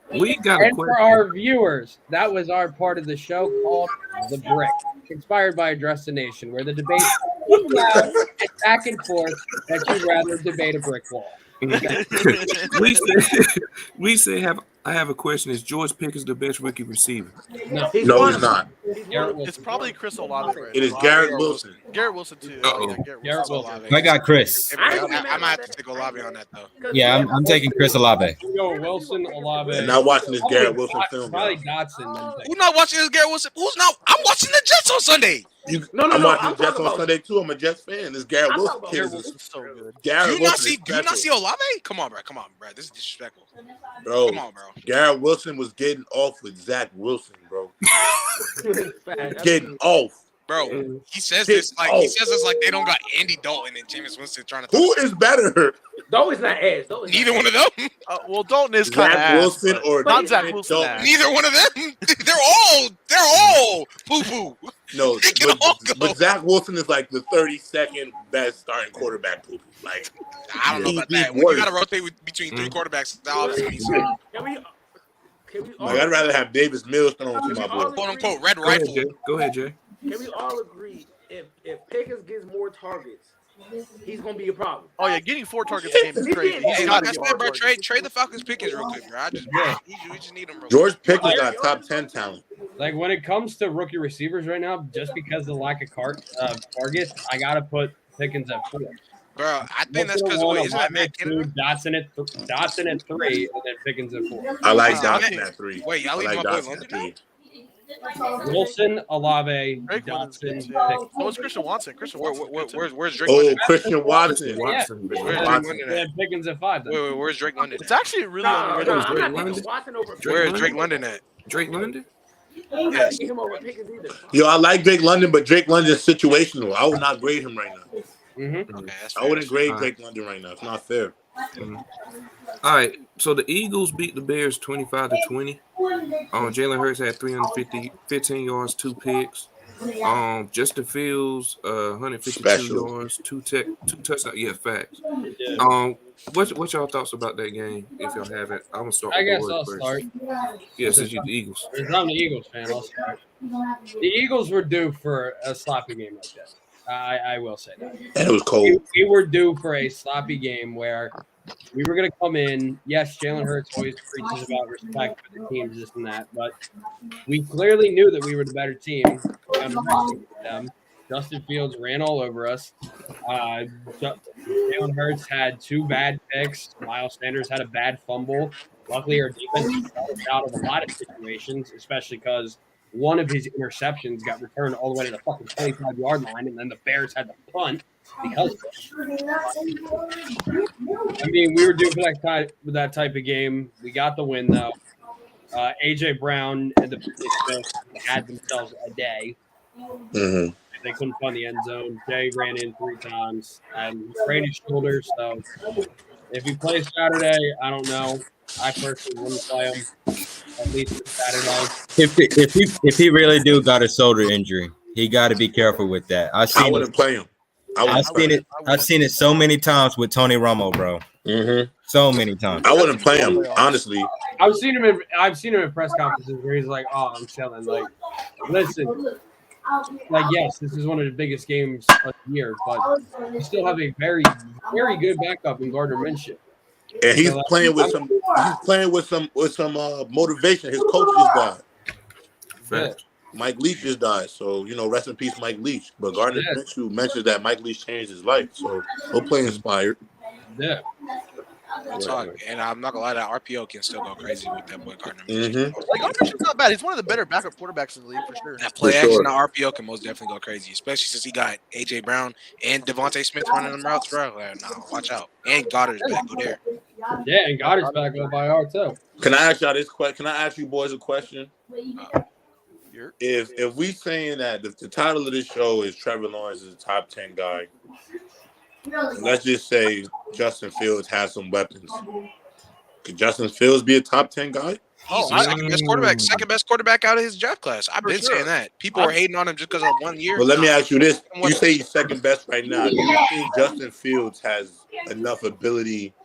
[SPEAKER 2] We got a question.
[SPEAKER 5] For our viewers, that was our part of the show called The Brick, inspired by Address the Nation, where the debate is loud and back and forth that you'd rather debate a brick wall.
[SPEAKER 2] I have a question. Is George Pickens the best rookie receiver?
[SPEAKER 7] No, he's not.
[SPEAKER 1] It's probably Chris Olave.
[SPEAKER 7] It is Garrett Wilson.
[SPEAKER 1] Garrett Wilson too.
[SPEAKER 5] Garrett Wilson.
[SPEAKER 8] I got Chris.
[SPEAKER 4] I might have to take Olave on that though.
[SPEAKER 8] Yeah, I'm taking Chris Olave.
[SPEAKER 5] Yo, Wilson, Olave.
[SPEAKER 7] And not watching this Garrett Wilson film.
[SPEAKER 5] Probably Dotson.
[SPEAKER 4] Who's not watching this Garrett Wilson? Who's not? I'm watching the Jets on Sunday.
[SPEAKER 7] I'm watching the Jets on Sunday too. I'm a Jets fan. This Garrett Wilson kid is so good. Do you
[SPEAKER 4] not see Olave? Come on, bro. This is disrespectful.
[SPEAKER 7] Bro,
[SPEAKER 4] come on, bro.
[SPEAKER 7] Garrett Wilson was getting off with Zach Wilson, bro. Getting off.
[SPEAKER 4] Bro, he says this like they don't got Andy Dalton and Jameis Winston trying to.
[SPEAKER 7] Who is better?
[SPEAKER 3] Dalton's not ass.
[SPEAKER 4] Neither one of them.
[SPEAKER 1] Well, Dalton is kind of
[SPEAKER 7] Zach Wilson or
[SPEAKER 1] not Zach Wilson.
[SPEAKER 4] Neither one of them. They're all poo poo.
[SPEAKER 7] No, but Zach Wilson is like the 32nd best starting quarterback poo poo. Like
[SPEAKER 4] I don't know about that. When you got to rotate between three quarterbacks, that obviously means something.
[SPEAKER 7] I'd rather have Davis Mills thrown to my boy.
[SPEAKER 4] Quote unquote red rifle.
[SPEAKER 2] Go ahead, Jay.
[SPEAKER 3] Can we all agree if Pickens gets more targets, he's gonna be a problem?
[SPEAKER 1] Oh yeah, getting 4 targets a game is crazy.
[SPEAKER 4] Hey, like I said, bro, trade the Falcons Pickens real quick, bro. We just need them. Real
[SPEAKER 7] George Pickens got top 10 talent.
[SPEAKER 5] Like when it comes to rookie receivers right now, just because of the lack of targets, I gotta put Pickens at 4.
[SPEAKER 4] Bro, I think that's because isn't that Matt Canada?
[SPEAKER 5] Dotson at 3, and then Pickens at 4.
[SPEAKER 7] I like Dotson at 3.
[SPEAKER 4] Wait, y'all leave my boy London?
[SPEAKER 5] Wilson, Olave, Dotson, Pickens.
[SPEAKER 1] Oh, it's Christian Watson.
[SPEAKER 4] Where's Drake?
[SPEAKER 7] Oh, Christian Watson.
[SPEAKER 4] Where's
[SPEAKER 5] Pickens at 5. Then.
[SPEAKER 4] Wait, where's Drake London?
[SPEAKER 1] It's actually really underrated.
[SPEAKER 4] Where's Drake London at?
[SPEAKER 2] Drake London?
[SPEAKER 4] Yes.
[SPEAKER 7] Yo, I like Drake London, but Drake London is situational. I would not grade him right now.
[SPEAKER 5] Mm-hmm.
[SPEAKER 4] Okay,
[SPEAKER 7] I wouldn't grade Drake London right now. It's not fair.
[SPEAKER 2] All right, so the Eagles beat the Bears 25-20. Jalen Hurts had 15 yards, 2 picks. Justin Fields, 152 yards, 2 touchdowns. Yeah, facts.
[SPEAKER 5] Yeah.
[SPEAKER 2] What's y'all thoughts about that game? If y'all haven't, I'm gonna start.
[SPEAKER 5] I guess
[SPEAKER 2] with
[SPEAKER 5] I'll
[SPEAKER 2] first.
[SPEAKER 5] start.
[SPEAKER 2] Yeah, since you're the Eagles.
[SPEAKER 5] Since I'm the Eagles fan, I'll start. The Eagles were due for a sloppy game like that. I will say that.
[SPEAKER 7] And it was cold.
[SPEAKER 5] We were due for a sloppy game where we were going to come in. Yes, Jalen Hurts always preaches about respect for the teams, this and that, but we clearly knew that we were the better team. Justin Fields ran all over us. Jalen Hurts had 2 bad picks. Miles Sanders had a bad fumble. Luckily, our defense was out of a lot of situations, especially because one of his interceptions got returned all the way to the fucking 25-yard line, and then the Bears had to punt because of it. I mean, we were due for that type of game. We got the win, though. A.J. Brown and the Smith had themselves a day.
[SPEAKER 7] Mm-hmm.
[SPEAKER 5] They couldn't find the end zone. Jay ran in 3 times and sprained his shoulder. So if he plays Saturday, I don't know. I personally wouldn't play him at least Saturday.
[SPEAKER 8] If he really do got a shoulder injury, he got to be careful with that.
[SPEAKER 7] I wouldn't play him.
[SPEAKER 8] I've seen it so many times with Tony Romo, bro.
[SPEAKER 7] Mm-hmm.
[SPEAKER 8] So many times.
[SPEAKER 7] I wouldn't play him, honestly.
[SPEAKER 5] I've seen him in press conferences where he's like, "Oh, I'm chilling." Like, listen, like yes, this is one of the biggest games of the year, but you still have a very, very good backup in Gardner Minshew.
[SPEAKER 7] And he's playing with some. He's playing with some motivation. His coach just died.
[SPEAKER 5] Yeah.
[SPEAKER 7] Mike Leach just died, so rest in peace, Mike Leach. But Gardner Minshew mentions that Mike Leach changed his life, so he'll play inspired.
[SPEAKER 5] Yeah.
[SPEAKER 4] And I'm not gonna lie, that RPO can still go crazy with that boy Gardner Minshew.
[SPEAKER 7] Mm-hmm.
[SPEAKER 1] Like Gardner Minshew's not bad. He's one of the better backup quarterbacks in the league for sure.
[SPEAKER 4] That play action, the RPO can most definitely go crazy, especially since he got A.J. Brown and Devontae Smith running them routes, bro. Nah, watch out. And Goddard's back. Go there.
[SPEAKER 5] Yeah, and Goddard's back on IR too.
[SPEAKER 7] Can I ask y'all this question? Can I ask you boys a question? If we saying that the title of this show is Trevor Lawrence is a top 10 guy, let's just say Justin Fields has some weapons. Could Justin Fields be a top 10 guy?
[SPEAKER 4] He's second best quarterback out of his draft class. I've been saying that. People are hating on him just because of 1 year.
[SPEAKER 7] Well, let me ask you this. You say he's second best right now. Do you think Justin Fields has enough ability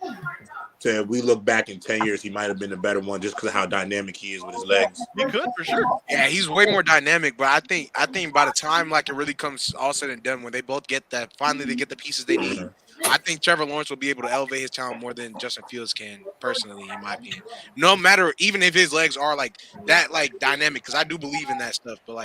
[SPEAKER 7] to, if we look back in 10 years, he might have been the better one just because of how dynamic he is with his legs?
[SPEAKER 1] He could, for sure.
[SPEAKER 4] Yeah, he's way more dynamic, but I think by the time it really comes all said and done, when they both get that, finally they get the pieces they need, I think Trevor Lawrence will be able to elevate his talent more than Justin Fields can, personally, in my opinion. No matter, even if his legs are that dynamic, because I do believe in that stuff, but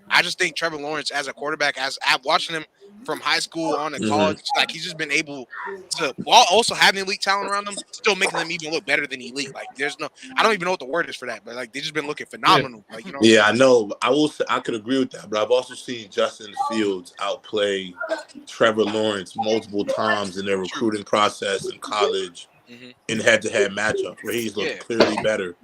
[SPEAKER 4] I just think Trevor Lawrence as a quarterback, as I've watching him from high school on to college, he's just been able to, while also having elite talent around him, still making them even look better than elite. I don't even know what the word is for that, but they've just been looking phenomenal.
[SPEAKER 7] Yeah, I know. I could agree with that, but I've also seen Justin Fields outplay Trevor Lawrence multiple times in their recruiting process in college in head-to-head matchup where he's looked clearly better.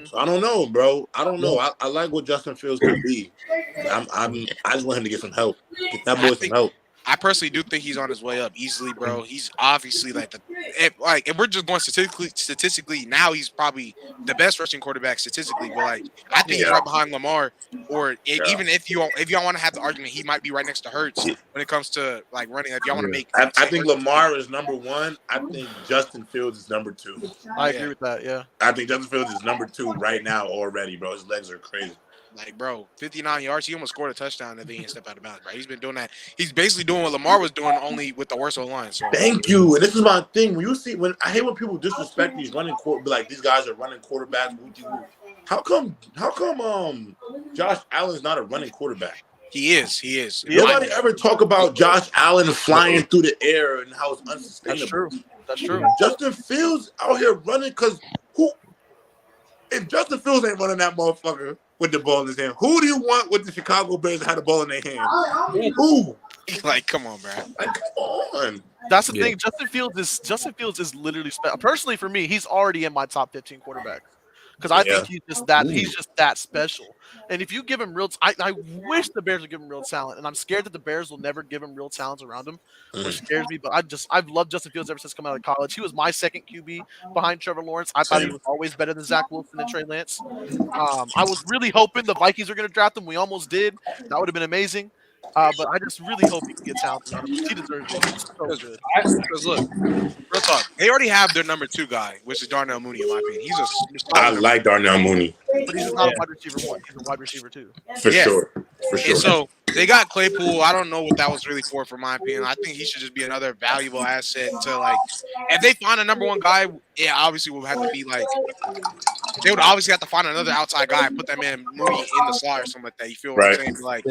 [SPEAKER 7] So I don't know, bro. I don't know. I like what Justin Fields can be. I just want him to get some help. Get that boy some help.
[SPEAKER 4] I personally do think he's on his way up easily, bro. He's obviously like if we're just going statistically, now he's probably the best rushing quarterback statistically. But like, I think he's right behind Lamar. Or even if y'all want to have the argument, he might be right next to Hurts when it comes to like running. If y'all want to make,
[SPEAKER 7] I think Lamar is number 1. I think Justin Fields is number 2.
[SPEAKER 1] I agree with that. Yeah,
[SPEAKER 7] I think Justin Fields is number 2 right now already, bro. His legs are crazy.
[SPEAKER 4] Like, bro, 59 yards. He almost scored a touchdown if he didn't step out of bounds, bro. He's been doing that. He's basically doing what Lamar was doing, only with the worst O-line. So
[SPEAKER 7] thank you. And this is my thing. I hate when people disrespect these running like these guys are running quarterbacks. How come Josh Allen's not a running quarterback?
[SPEAKER 4] He is.
[SPEAKER 7] Nobody ever talk about Josh Allen flying through the air and how it's unsustainable.
[SPEAKER 1] That's true.
[SPEAKER 7] Justin Fields out here running because if Justin Fields ain't running that motherfucker with the ball in his hand, who do you want with the Chicago Bears that had the ball in their hand? Who?
[SPEAKER 4] Like, come on, bro.
[SPEAKER 7] Like, come on.
[SPEAKER 1] That's the thing. Justin Fields is literally personally for me. He's already in my top 15 quarterbacks because I think he's just that. He's just that special. And if you give him I wish the Bears would give him real talent, and I'm scared that the Bears will never give him real talent around him, which scares me. But I've loved Justin Fields ever since coming out of college. He was my second QB behind Trevor Lawrence. I thought he was always better than Zach Wilson and Trey Lance. I was really hoping the Vikings were going to draft him. We almost did. That would have been amazing. But I just really hope he can get talent around him. He deserves it. He's so good.
[SPEAKER 4] Because look, real talk. They already have their number 2 guy, which is Darnell Mooney, in my opinion.
[SPEAKER 7] I like Darnell Mooney.
[SPEAKER 1] But he's not a wide receiver 1. He's a wide receiver 2.
[SPEAKER 7] For sure.
[SPEAKER 4] And so they got Claypool. I don't know what that was really for my opinion. I think he should just be another valuable asset to, like, if they find a number 1 guy, obviously will have to be like, they would obviously have to find another outside guy and put that man Mooney in the slot or something like that. You feel what I'm saying? Like,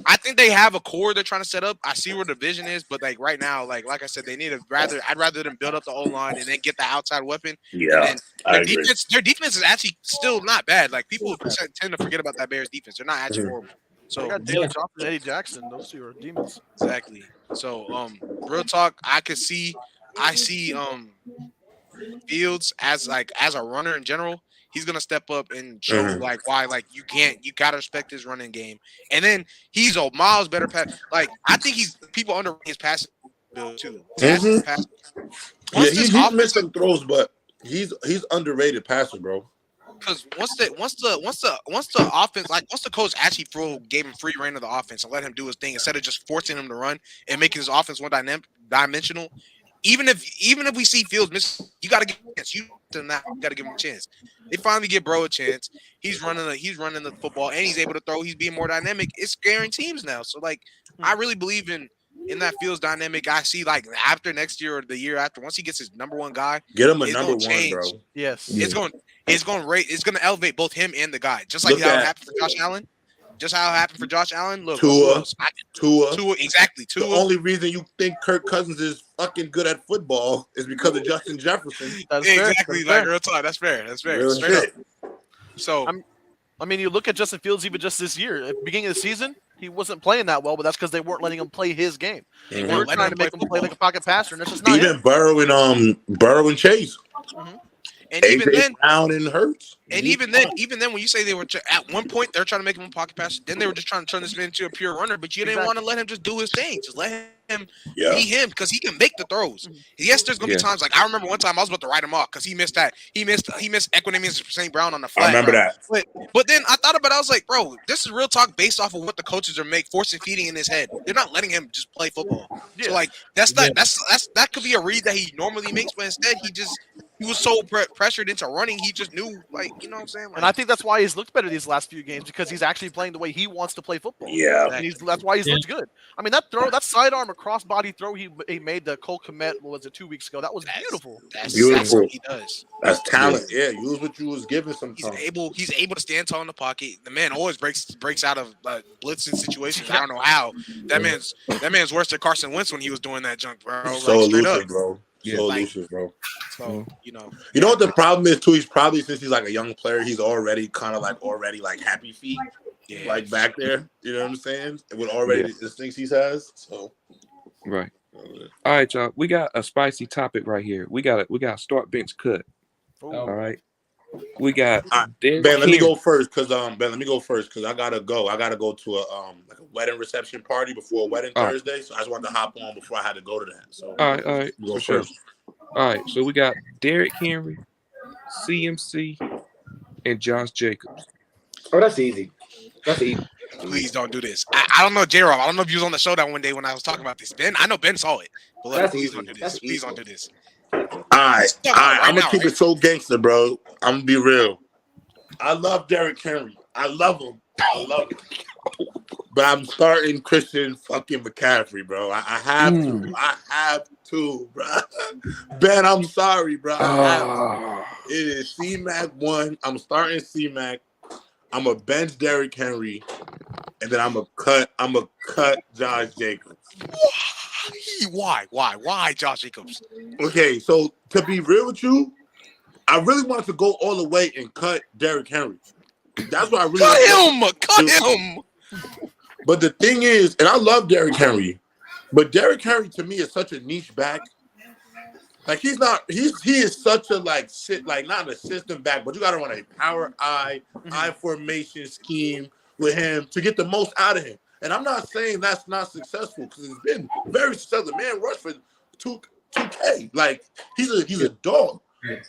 [SPEAKER 4] I think they have a core they're trying to set up. I see where the vision is, but like right now, like I said, they need I'd rather them build up the O-line and then get the outside weapon.
[SPEAKER 7] Yeah,
[SPEAKER 4] their defense is actually still not bad. Like people tend to forget about that Bears defense. They're not actually horrible. So
[SPEAKER 1] they got David Johnson and Eddie Jackson. Those 2 are demons.
[SPEAKER 4] Exactly. So real talk, I see Fields as a runner in general. He's gonna step up and show like why you gotta respect his running game, and then he's a miles better pass. Like I think people underrate his passing ability too.
[SPEAKER 7] He's missed some throws, but he's underrated passer, bro.
[SPEAKER 4] Because once the offense, like once the coach actually gave him free reign of the offense and let him do his thing instead of just forcing him to run and making his offense one dimensional. Even if we see Fields miss, you got to give him a chance. You got to give him a chance. They finally give bro a chance. He's running the football and he's able to throw. He's being more dynamic. It's scaring teams now. So like, I really believe in that Fields dynamic. I see like after next year or the year after, once he gets his number 1 guy,
[SPEAKER 7] get him a number 1, bro.
[SPEAKER 1] Yes,
[SPEAKER 4] it's going to elevate both him and the guy, just like how it happened for Josh Allen. Just how it happened for Josh Allen. Look,
[SPEAKER 7] Tua,
[SPEAKER 4] exactly. Tua.
[SPEAKER 7] The only reason you think Kirk Cousins is fucking good at football is because of Justin Jefferson.
[SPEAKER 1] That's
[SPEAKER 4] exactly.
[SPEAKER 1] Fair.
[SPEAKER 4] Like real talk. That's fair.
[SPEAKER 7] Real
[SPEAKER 4] Straight up. So,
[SPEAKER 1] I mean, you look at Justin Fields even just this year. At the beginning of the season, he wasn't playing that well, but that's because they weren't letting him play his game. They were trying to make him play like a pocket passer, and that's just not
[SPEAKER 7] even Burrow and Chase.
[SPEAKER 4] And even then,
[SPEAKER 7] Brown and Hurts.
[SPEAKER 4] And even then, when you say they were at one point, they're trying to make him a pocket passer. Then they were just trying to turn this man into a pure runner. But you didn't want to let him just do his thing. Just let him be him because he can make the throws. Yes, there's gonna be times like I remember one time I was about to write him off because he missed that. He missed Equanimous St. Brown on the flat.
[SPEAKER 7] I remember that.
[SPEAKER 4] But then I thought about it. I was like, bro, this is real talk based off of what the coaches are forcing feeding in his head. They're not letting him just play football. So like that could be a read that he normally makes, but instead he was so pressured into running. He just knew, like, you know what I'm saying? Like,
[SPEAKER 1] and I think that's why he's looked better these last few games because he's actually playing the way he wants to play football.
[SPEAKER 7] Yeah.
[SPEAKER 1] And that's why he's looked good. I mean, that sidearm across body throw he made to Cole Kmet, what was it, 2 weeks ago? That was beautiful.
[SPEAKER 4] That's
[SPEAKER 7] beautiful.
[SPEAKER 4] That's what he does.
[SPEAKER 7] That's talent. Yeah, use what you was given sometimes.
[SPEAKER 4] He's able to stand tall in the pocket. The man always breaks out of blitzing situations. I don't know how. That man's worse than Carson Wentz when he was doing that junk, bro.
[SPEAKER 7] So elusive, bro. So elusive, bro.
[SPEAKER 4] So
[SPEAKER 7] you know what the problem is too. He's probably, since he's like a young player, he's already kind of like happy feet, like back there. You know what I'm saying? With already the things he has. So
[SPEAKER 2] right. All right, y'all. We got a spicy topic right here. We got start bench cut. All right. We got
[SPEAKER 7] Ben, let me go first because I gotta go. I gotta go to a like a wedding reception party before a wedding Thursday. So I just wanted to hop on before I had to go to that. So
[SPEAKER 2] all right,
[SPEAKER 7] go
[SPEAKER 2] for
[SPEAKER 7] first.
[SPEAKER 2] sure. All right, so we got Derrick Henry, CMC, and Josh Jacobs.
[SPEAKER 3] Oh, that's easy. That's easy.
[SPEAKER 4] Please don't do this. I don't know, J-Rob. I don't know if you was on the show that one day when I was talking about this. Ben, I know Ben saw it. But
[SPEAKER 3] That's
[SPEAKER 4] please
[SPEAKER 3] easy.
[SPEAKER 4] don't do this.
[SPEAKER 3] That's
[SPEAKER 4] Please
[SPEAKER 3] easy.
[SPEAKER 4] don't do this.
[SPEAKER 7] All right. I'm gonna keep
[SPEAKER 4] right?
[SPEAKER 7] it so gangster, bro. I'm gonna be real. I love Derrick Henry. I love him. But I'm starting Christian fucking McCaffrey, bro. I have to. I have to, bro. Ben, I'm sorry, bro. I have to. It is C-Mac 1. I'm starting C-Mac. I'm gonna bench Derrick Henry, and then I'm gonna cut Josh Jacobs.
[SPEAKER 4] Why, Josh Jacobs?
[SPEAKER 7] Okay, so to be real with you, I really wanted to go all the way and cut Derrick Henry. That's what I really
[SPEAKER 4] cut him.
[SPEAKER 7] But the thing is, and I love Derrick Henry, but Derrick Henry to me is such a niche back. Like he is such a not an assistant back, but you gotta run a power I formation scheme with him to get the most out of him. And I'm not saying that's not successful because it's been very successful. The man rushed for 2K. Like he's a dog.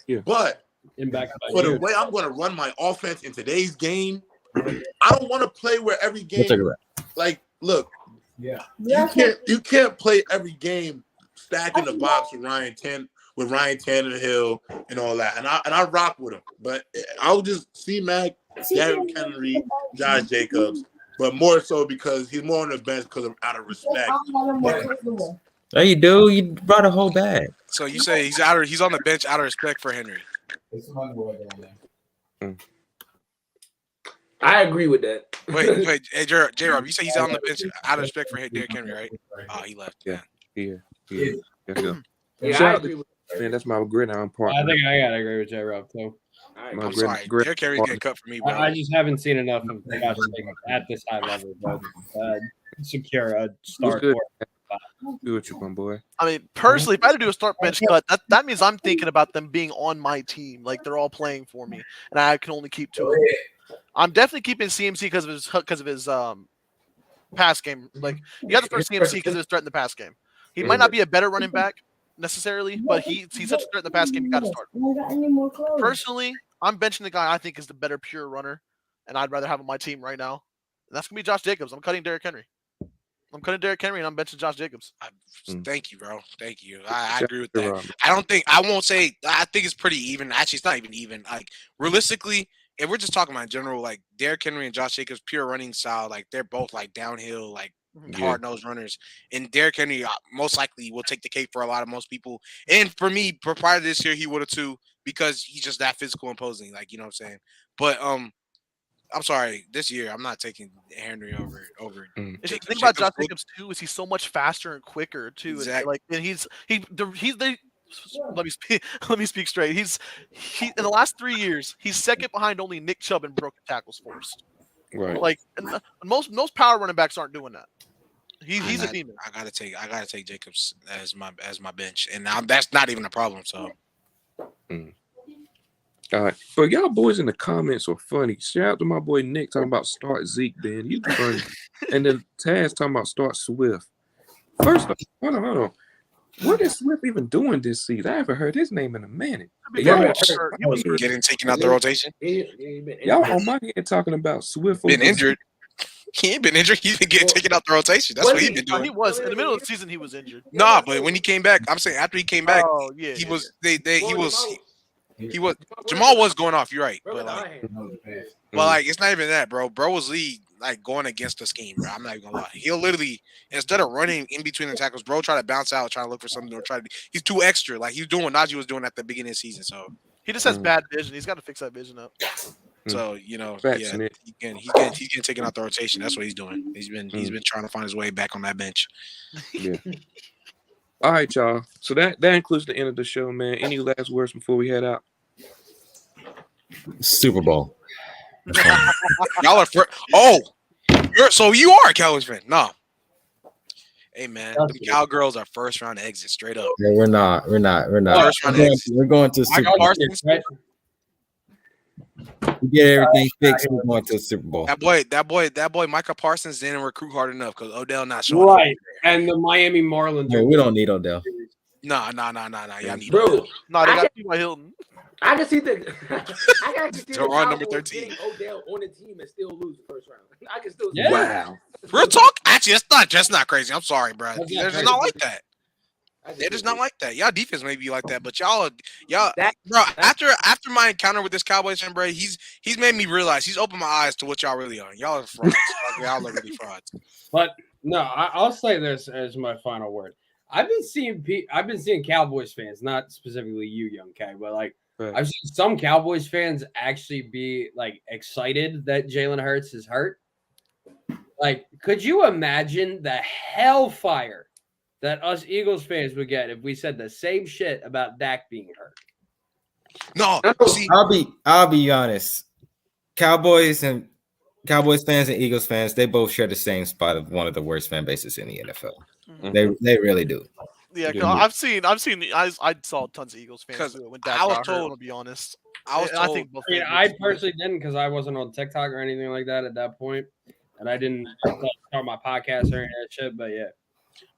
[SPEAKER 2] Yeah.
[SPEAKER 7] But for the way I'm gonna run my offense in today's game, I don't want to play where every game look, you can't play every game stacking the box with Ryan Tannehill and all that. And I rock with him. But I'll just see Mac, Derrick Henry, Josh Jacobs, but more so because he's more on the bench because out of respect.
[SPEAKER 8] There you do. You brought a whole bag.
[SPEAKER 4] So you say he's on the bench out of respect for Henry.
[SPEAKER 3] I agree with that.
[SPEAKER 4] Wait, hey, J-Rob, you say he's on the bench out of respect for Derrick Henry, right? Oh, he left.
[SPEAKER 2] Yeah.
[SPEAKER 3] I agree with that.
[SPEAKER 2] Man, that's my gridiron partner.
[SPEAKER 5] I think I gotta agree with J-Rob too.
[SPEAKER 4] I'm sorry, Derrick Henry's getting cut for me, bro.
[SPEAKER 5] I just haven't seen enough of Josh Jacobs at this high level, but secure a start.
[SPEAKER 2] Good with you, my boy.
[SPEAKER 1] I mean, personally, if I had to do a start bench cut, that means I'm thinking about them being on my team, like they're all playing for me, and I can only keep 2 of them. I'm definitely keeping CMC because of his pass game. Like you got to start CMC because of his threat in the pass game. He might not be a better running back necessarily, but he's such a threat in the pass game. You got to start. Personally, I'm benching the guy I think is the better pure runner, and I'd rather have on my team right now. And that's gonna be Josh Jacobs. I'm cutting Derrick Henry. I'm cutting Derrick Henry, and I'm benching Josh Jacobs.
[SPEAKER 4] Thank you, bro. Thank you. I agree with that. I think it's pretty even. Actually, it's not even even. Like realistically, if we're just talking about in general, like Derrick Henry and Josh Jacobs, pure running style, like they're both like downhill, like hard-nosed runners. And Derrick Henry most likely will take the cake for most people. And for me, prior to this year, he would have too, because he's just that physical, imposing. Like, you know what I'm saying? But I'm sorry, this year I'm not taking Henry over.
[SPEAKER 1] The thing about Josh Jacobs too is he's so much faster and quicker too.
[SPEAKER 4] Exactly.
[SPEAKER 1] Let me speak straight. He in the last 3 years, he's second behind only Nick Chubb in broken tackles forced.
[SPEAKER 2] Right.
[SPEAKER 1] Like most power running backs aren't doing that. He's a demon.
[SPEAKER 4] I gotta take Jacobs as my bench, and that's not even a problem. So.
[SPEAKER 2] All right, but y'all boys in the comments are funny. Shout out to my boy Nick talking about start Zeke, Ben. You funny. And then Taz talking about start Swift. First off, hold on. What is Swift even doing this season? I haven't heard his name in a minute.
[SPEAKER 4] Getting taken out the rotation.
[SPEAKER 2] Y'all on my head talking about Swift.
[SPEAKER 4] Been injured. He ain't been injured. He's been getting taken out the rotation. That's what he's been doing.
[SPEAKER 1] He was in the middle of the season. He was injured.
[SPEAKER 4] Nah, but when he came back, I'm saying after he came back,
[SPEAKER 1] he
[SPEAKER 4] was. Jamal was going off. You're right, but it's not even that, bro. Bro was going against the scheme, bro. I'm not even gonna lie. He'll literally, instead of running in between the tackles, bro, try to bounce out, try to look for something, or he's too extra. Like he's doing what Najee was doing at the beginning of the season. So
[SPEAKER 1] he just has bad vision. He's got to fix that vision up.
[SPEAKER 4] So he's getting taken out the rotation. That's what he's doing. He's been trying to find his way back on that bench.
[SPEAKER 2] Yeah. All right, y'all. So that includes the end of the show, man. Any last words before we head out?
[SPEAKER 8] Super Bowl.
[SPEAKER 4] Y'all are so you are a Cowboys fan? No. Hey man, the Cowgirls are first round exit straight up.
[SPEAKER 8] No, we're not.
[SPEAKER 4] First round exit.
[SPEAKER 8] We're going to Super Bowl. We get everything fixed. We're going to the Super Bowl.
[SPEAKER 4] That boy, Micah Parsons didn't recruit hard enough because Odell not showing
[SPEAKER 5] Right.
[SPEAKER 4] up.
[SPEAKER 5] And the Miami Marlins.
[SPEAKER 8] Man, we don't need Odell.
[SPEAKER 4] Nah. Y'all need
[SPEAKER 3] Bro,
[SPEAKER 4] Odell.
[SPEAKER 1] No, they got T.Y. Hilton.
[SPEAKER 3] I can see the I can see the
[SPEAKER 4] Teron, number
[SPEAKER 3] Cowboys
[SPEAKER 4] 13.
[SPEAKER 3] getting Odell on the team and still lose the first round. I can still see
[SPEAKER 5] Yeah.
[SPEAKER 3] that.
[SPEAKER 7] Wow.
[SPEAKER 4] Real talk. Actually, that's not crazy. I'm sorry, bro.
[SPEAKER 5] That's not
[SPEAKER 4] They're just
[SPEAKER 5] crazy.
[SPEAKER 4] not like that.
[SPEAKER 3] I can
[SPEAKER 4] They're
[SPEAKER 3] see
[SPEAKER 4] just
[SPEAKER 3] that.
[SPEAKER 4] not like that. Y'all defense may be like that, but y'all,
[SPEAKER 3] That-
[SPEAKER 4] bro. After my encounter with this Cowboys fan, bro, he's made me realize he's opened my eyes to what y'all really are. Y'all are frauds. Y'all are really frauds.
[SPEAKER 5] But no, I'll say this as my final word. I've been seeing Cowboys fans, not specifically you, Young K, but like
[SPEAKER 2] Right.
[SPEAKER 5] I've seen some Cowboys fans actually be like excited that Jalen Hurts is hurt. Like, could you imagine the hellfire that us Eagles fans would get if we said the same shit about Dak being hurt?
[SPEAKER 4] No, see,
[SPEAKER 8] I'll be honest. Cowboys fans and Eagles fans, they both share the same spot of one of the worst fan bases in the NFL. They really do.
[SPEAKER 1] Yeah,
[SPEAKER 2] Yeah.
[SPEAKER 1] I've seen. I saw tons of Eagles fans
[SPEAKER 4] 'Cause
[SPEAKER 1] do it when Dak
[SPEAKER 4] I was
[SPEAKER 1] got hurt.
[SPEAKER 4] told-
[SPEAKER 1] I'm gonna be honest.
[SPEAKER 4] I was
[SPEAKER 1] And I
[SPEAKER 4] told.
[SPEAKER 1] think both
[SPEAKER 5] I mean,
[SPEAKER 1] fan
[SPEAKER 5] I
[SPEAKER 1] bases do it.
[SPEAKER 5] personally didn't because I wasn't on TikTok or anything like that at that point, and I didn't start my podcast or any of that shit. But yeah,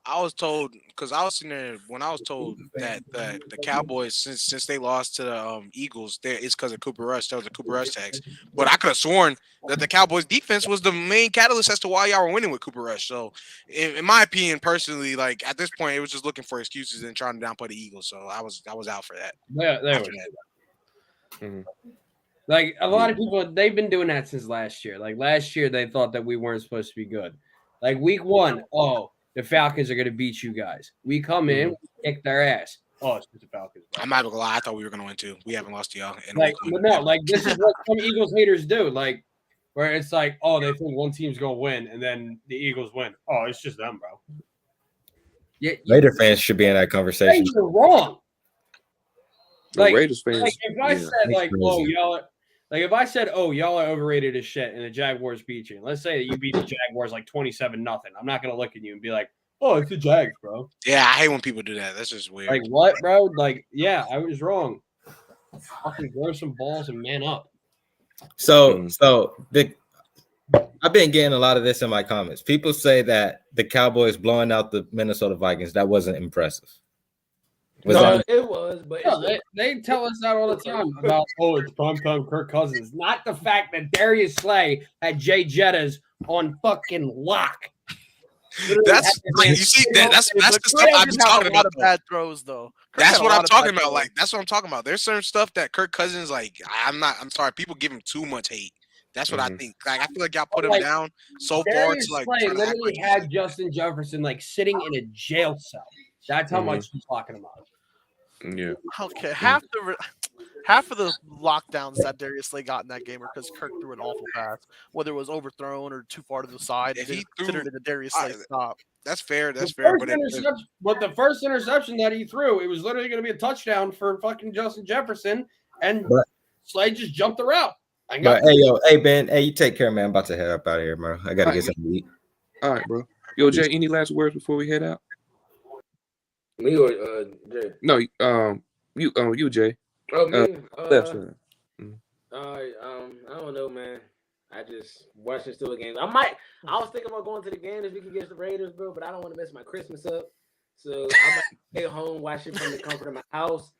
[SPEAKER 4] I was told because I was sitting there when I was told that the Cowboys since they lost to the Eagles, it's because of Cooper Rush. That was a Cooper Rush tax. But I could have sworn that the Cowboys defense was the main catalyst as to why y'all were winning with Cooper Rush. So in my opinion, personally, like at this point, it was just looking for excuses and trying to downplay the Eagles. So I was out for that.
[SPEAKER 5] they
[SPEAKER 4] After
[SPEAKER 5] were.
[SPEAKER 4] that.
[SPEAKER 5] Like a lot of people, they've been doing that since last year. Like last year, they thought that we weren't supposed to be good. Like week 1, the Falcons are going to beat you guys. We come in, we kick their ass. Oh, it's just the Falcons. Bro.
[SPEAKER 4] I'm not gonna lie. I thought we were gonna win too. We haven't lost to y'all. In
[SPEAKER 5] Like,
[SPEAKER 4] week
[SPEAKER 5] but
[SPEAKER 4] 1.
[SPEAKER 5] no, like this is what some Eagles haters do. Like, where it's like, oh, they think one team's gonna win, and then the Eagles win. Oh, it's just them, bro. Yeah,
[SPEAKER 8] Raider fans should be in that conversation.
[SPEAKER 5] you're wrong.
[SPEAKER 2] The
[SPEAKER 5] Like,
[SPEAKER 2] Raiders fans.
[SPEAKER 5] Like if I
[SPEAKER 2] yeah.
[SPEAKER 5] said like,
[SPEAKER 8] That's
[SPEAKER 5] oh
[SPEAKER 8] crazy.
[SPEAKER 5] y'all are overrated as shit, and the Jaguars beat you. And let's say that you beat the Jaguars like 27-0. I'm not gonna look at you and be like, oh, it's the Jags, bro.
[SPEAKER 4] Yeah, I hate when people do that. That's just weird.
[SPEAKER 5] Like what, bro? Like, yeah, I was wrong. Fucking grow some balls and man up.
[SPEAKER 8] So I've been getting a lot of this in my comments. People say that the Cowboys blowing out the Minnesota Vikings, that wasn't impressive. Was
[SPEAKER 3] No,
[SPEAKER 8] that-
[SPEAKER 3] it was, but
[SPEAKER 5] No, they tell us that all the time about, oh, it's primetime Kirk Cousins. Not the fact that Darius Slay had Jay Jettas on fucking lock.
[SPEAKER 4] That's you see that's the stuff I've been talking about. though.
[SPEAKER 1] Bad throws though. Kirk
[SPEAKER 4] That's
[SPEAKER 1] had a
[SPEAKER 4] what
[SPEAKER 1] lot
[SPEAKER 4] I'm
[SPEAKER 1] of
[SPEAKER 4] talking
[SPEAKER 1] bad
[SPEAKER 4] about.
[SPEAKER 1] throws.
[SPEAKER 4] Like that's what I'm talking about. There's certain stuff that Kirk Cousins like. I'm sorry. People give him too much hate. That's what I think. Like I feel like y'all put him
[SPEAKER 5] Like,
[SPEAKER 4] down so far
[SPEAKER 5] Darius
[SPEAKER 4] to like.
[SPEAKER 5] Slay
[SPEAKER 4] try to act
[SPEAKER 5] literally
[SPEAKER 4] like
[SPEAKER 5] had Justin Jefferson like sitting in a jail cell. That's how much he's talking about.
[SPEAKER 2] Yeah.
[SPEAKER 1] Okay, half of the lockdowns that Darius Slay got in that game were because Kirk threw an awful pass, whether it was overthrown or too far to the side.
[SPEAKER 4] If
[SPEAKER 1] They
[SPEAKER 4] he
[SPEAKER 1] considered
[SPEAKER 4] threw-
[SPEAKER 1] it a Darius Slay stop.
[SPEAKER 4] That's fair. That's
[SPEAKER 5] The
[SPEAKER 4] fair.
[SPEAKER 5] first the first interception that he threw, it was literally going to be a touchdown for fucking Justin Jefferson, and
[SPEAKER 8] But-
[SPEAKER 5] Slay just jumped the route.
[SPEAKER 8] But hey Ben, hey, you take care, man. I'm about to head up out of here, bro. I gotta get something to eat.
[SPEAKER 2] All right, bro. Yo, Jay, any last words before we head out?
[SPEAKER 3] me or Jay.
[SPEAKER 2] No, you, Jay.
[SPEAKER 3] Oh, me.
[SPEAKER 2] Left side.
[SPEAKER 3] I don't know, man. I just watching still games. I was thinking about going to the game this week against the Raiders, bro, but I don't want to mess my Christmas up. So I might stay home, watch it from the comfort of my house.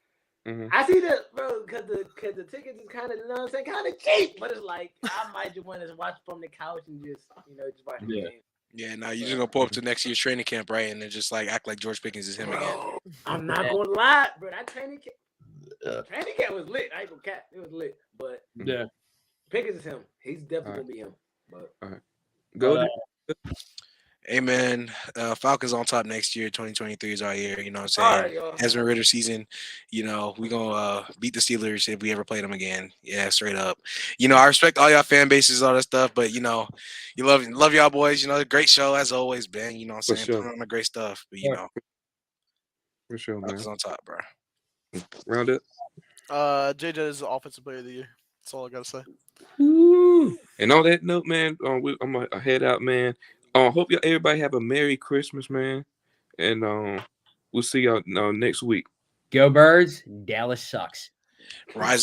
[SPEAKER 3] I see that, bro, because the tickets is kind of, you know what I'm saying, kind of cheap, but it's like I might just want to watch from the couch and just watch the game.
[SPEAKER 4] Yeah, no, you're just gonna pull up to next year's training camp, right, and then just like act like George Pickens is him again.
[SPEAKER 3] I'm not gonna lie, bro. That training camp was lit. I ain't gonna cap. It was lit, but
[SPEAKER 5] Yeah.
[SPEAKER 3] Pickens is him. He's definitely gonna be him. But
[SPEAKER 2] Go.
[SPEAKER 4] Hey man, Falcons on top next year. 2023 is our year. You know what I'm
[SPEAKER 3] all
[SPEAKER 4] saying?
[SPEAKER 3] right, y'all.
[SPEAKER 4] Desmond Ritter season, we gonna beat the Steelers if we ever play them again. Yeah, straight up. I respect all y'all fan bases, all that stuff, but you love y'all boys. Great show as always, Ben. You know what I'm saying?
[SPEAKER 2] sure.
[SPEAKER 4] Putting on the great stuff, but
[SPEAKER 2] For sure, man.
[SPEAKER 4] Falcons on top, bro.
[SPEAKER 2] Round up.
[SPEAKER 1] JJ is the offensive player of the year. That's all I gotta say.
[SPEAKER 2] And on that note, man, I'm gonna head out, man. Hope everybody have a Merry Christmas, man. And we'll see y'all next week.
[SPEAKER 5] Go Birds. Dallas sucks.
[SPEAKER 4] Rise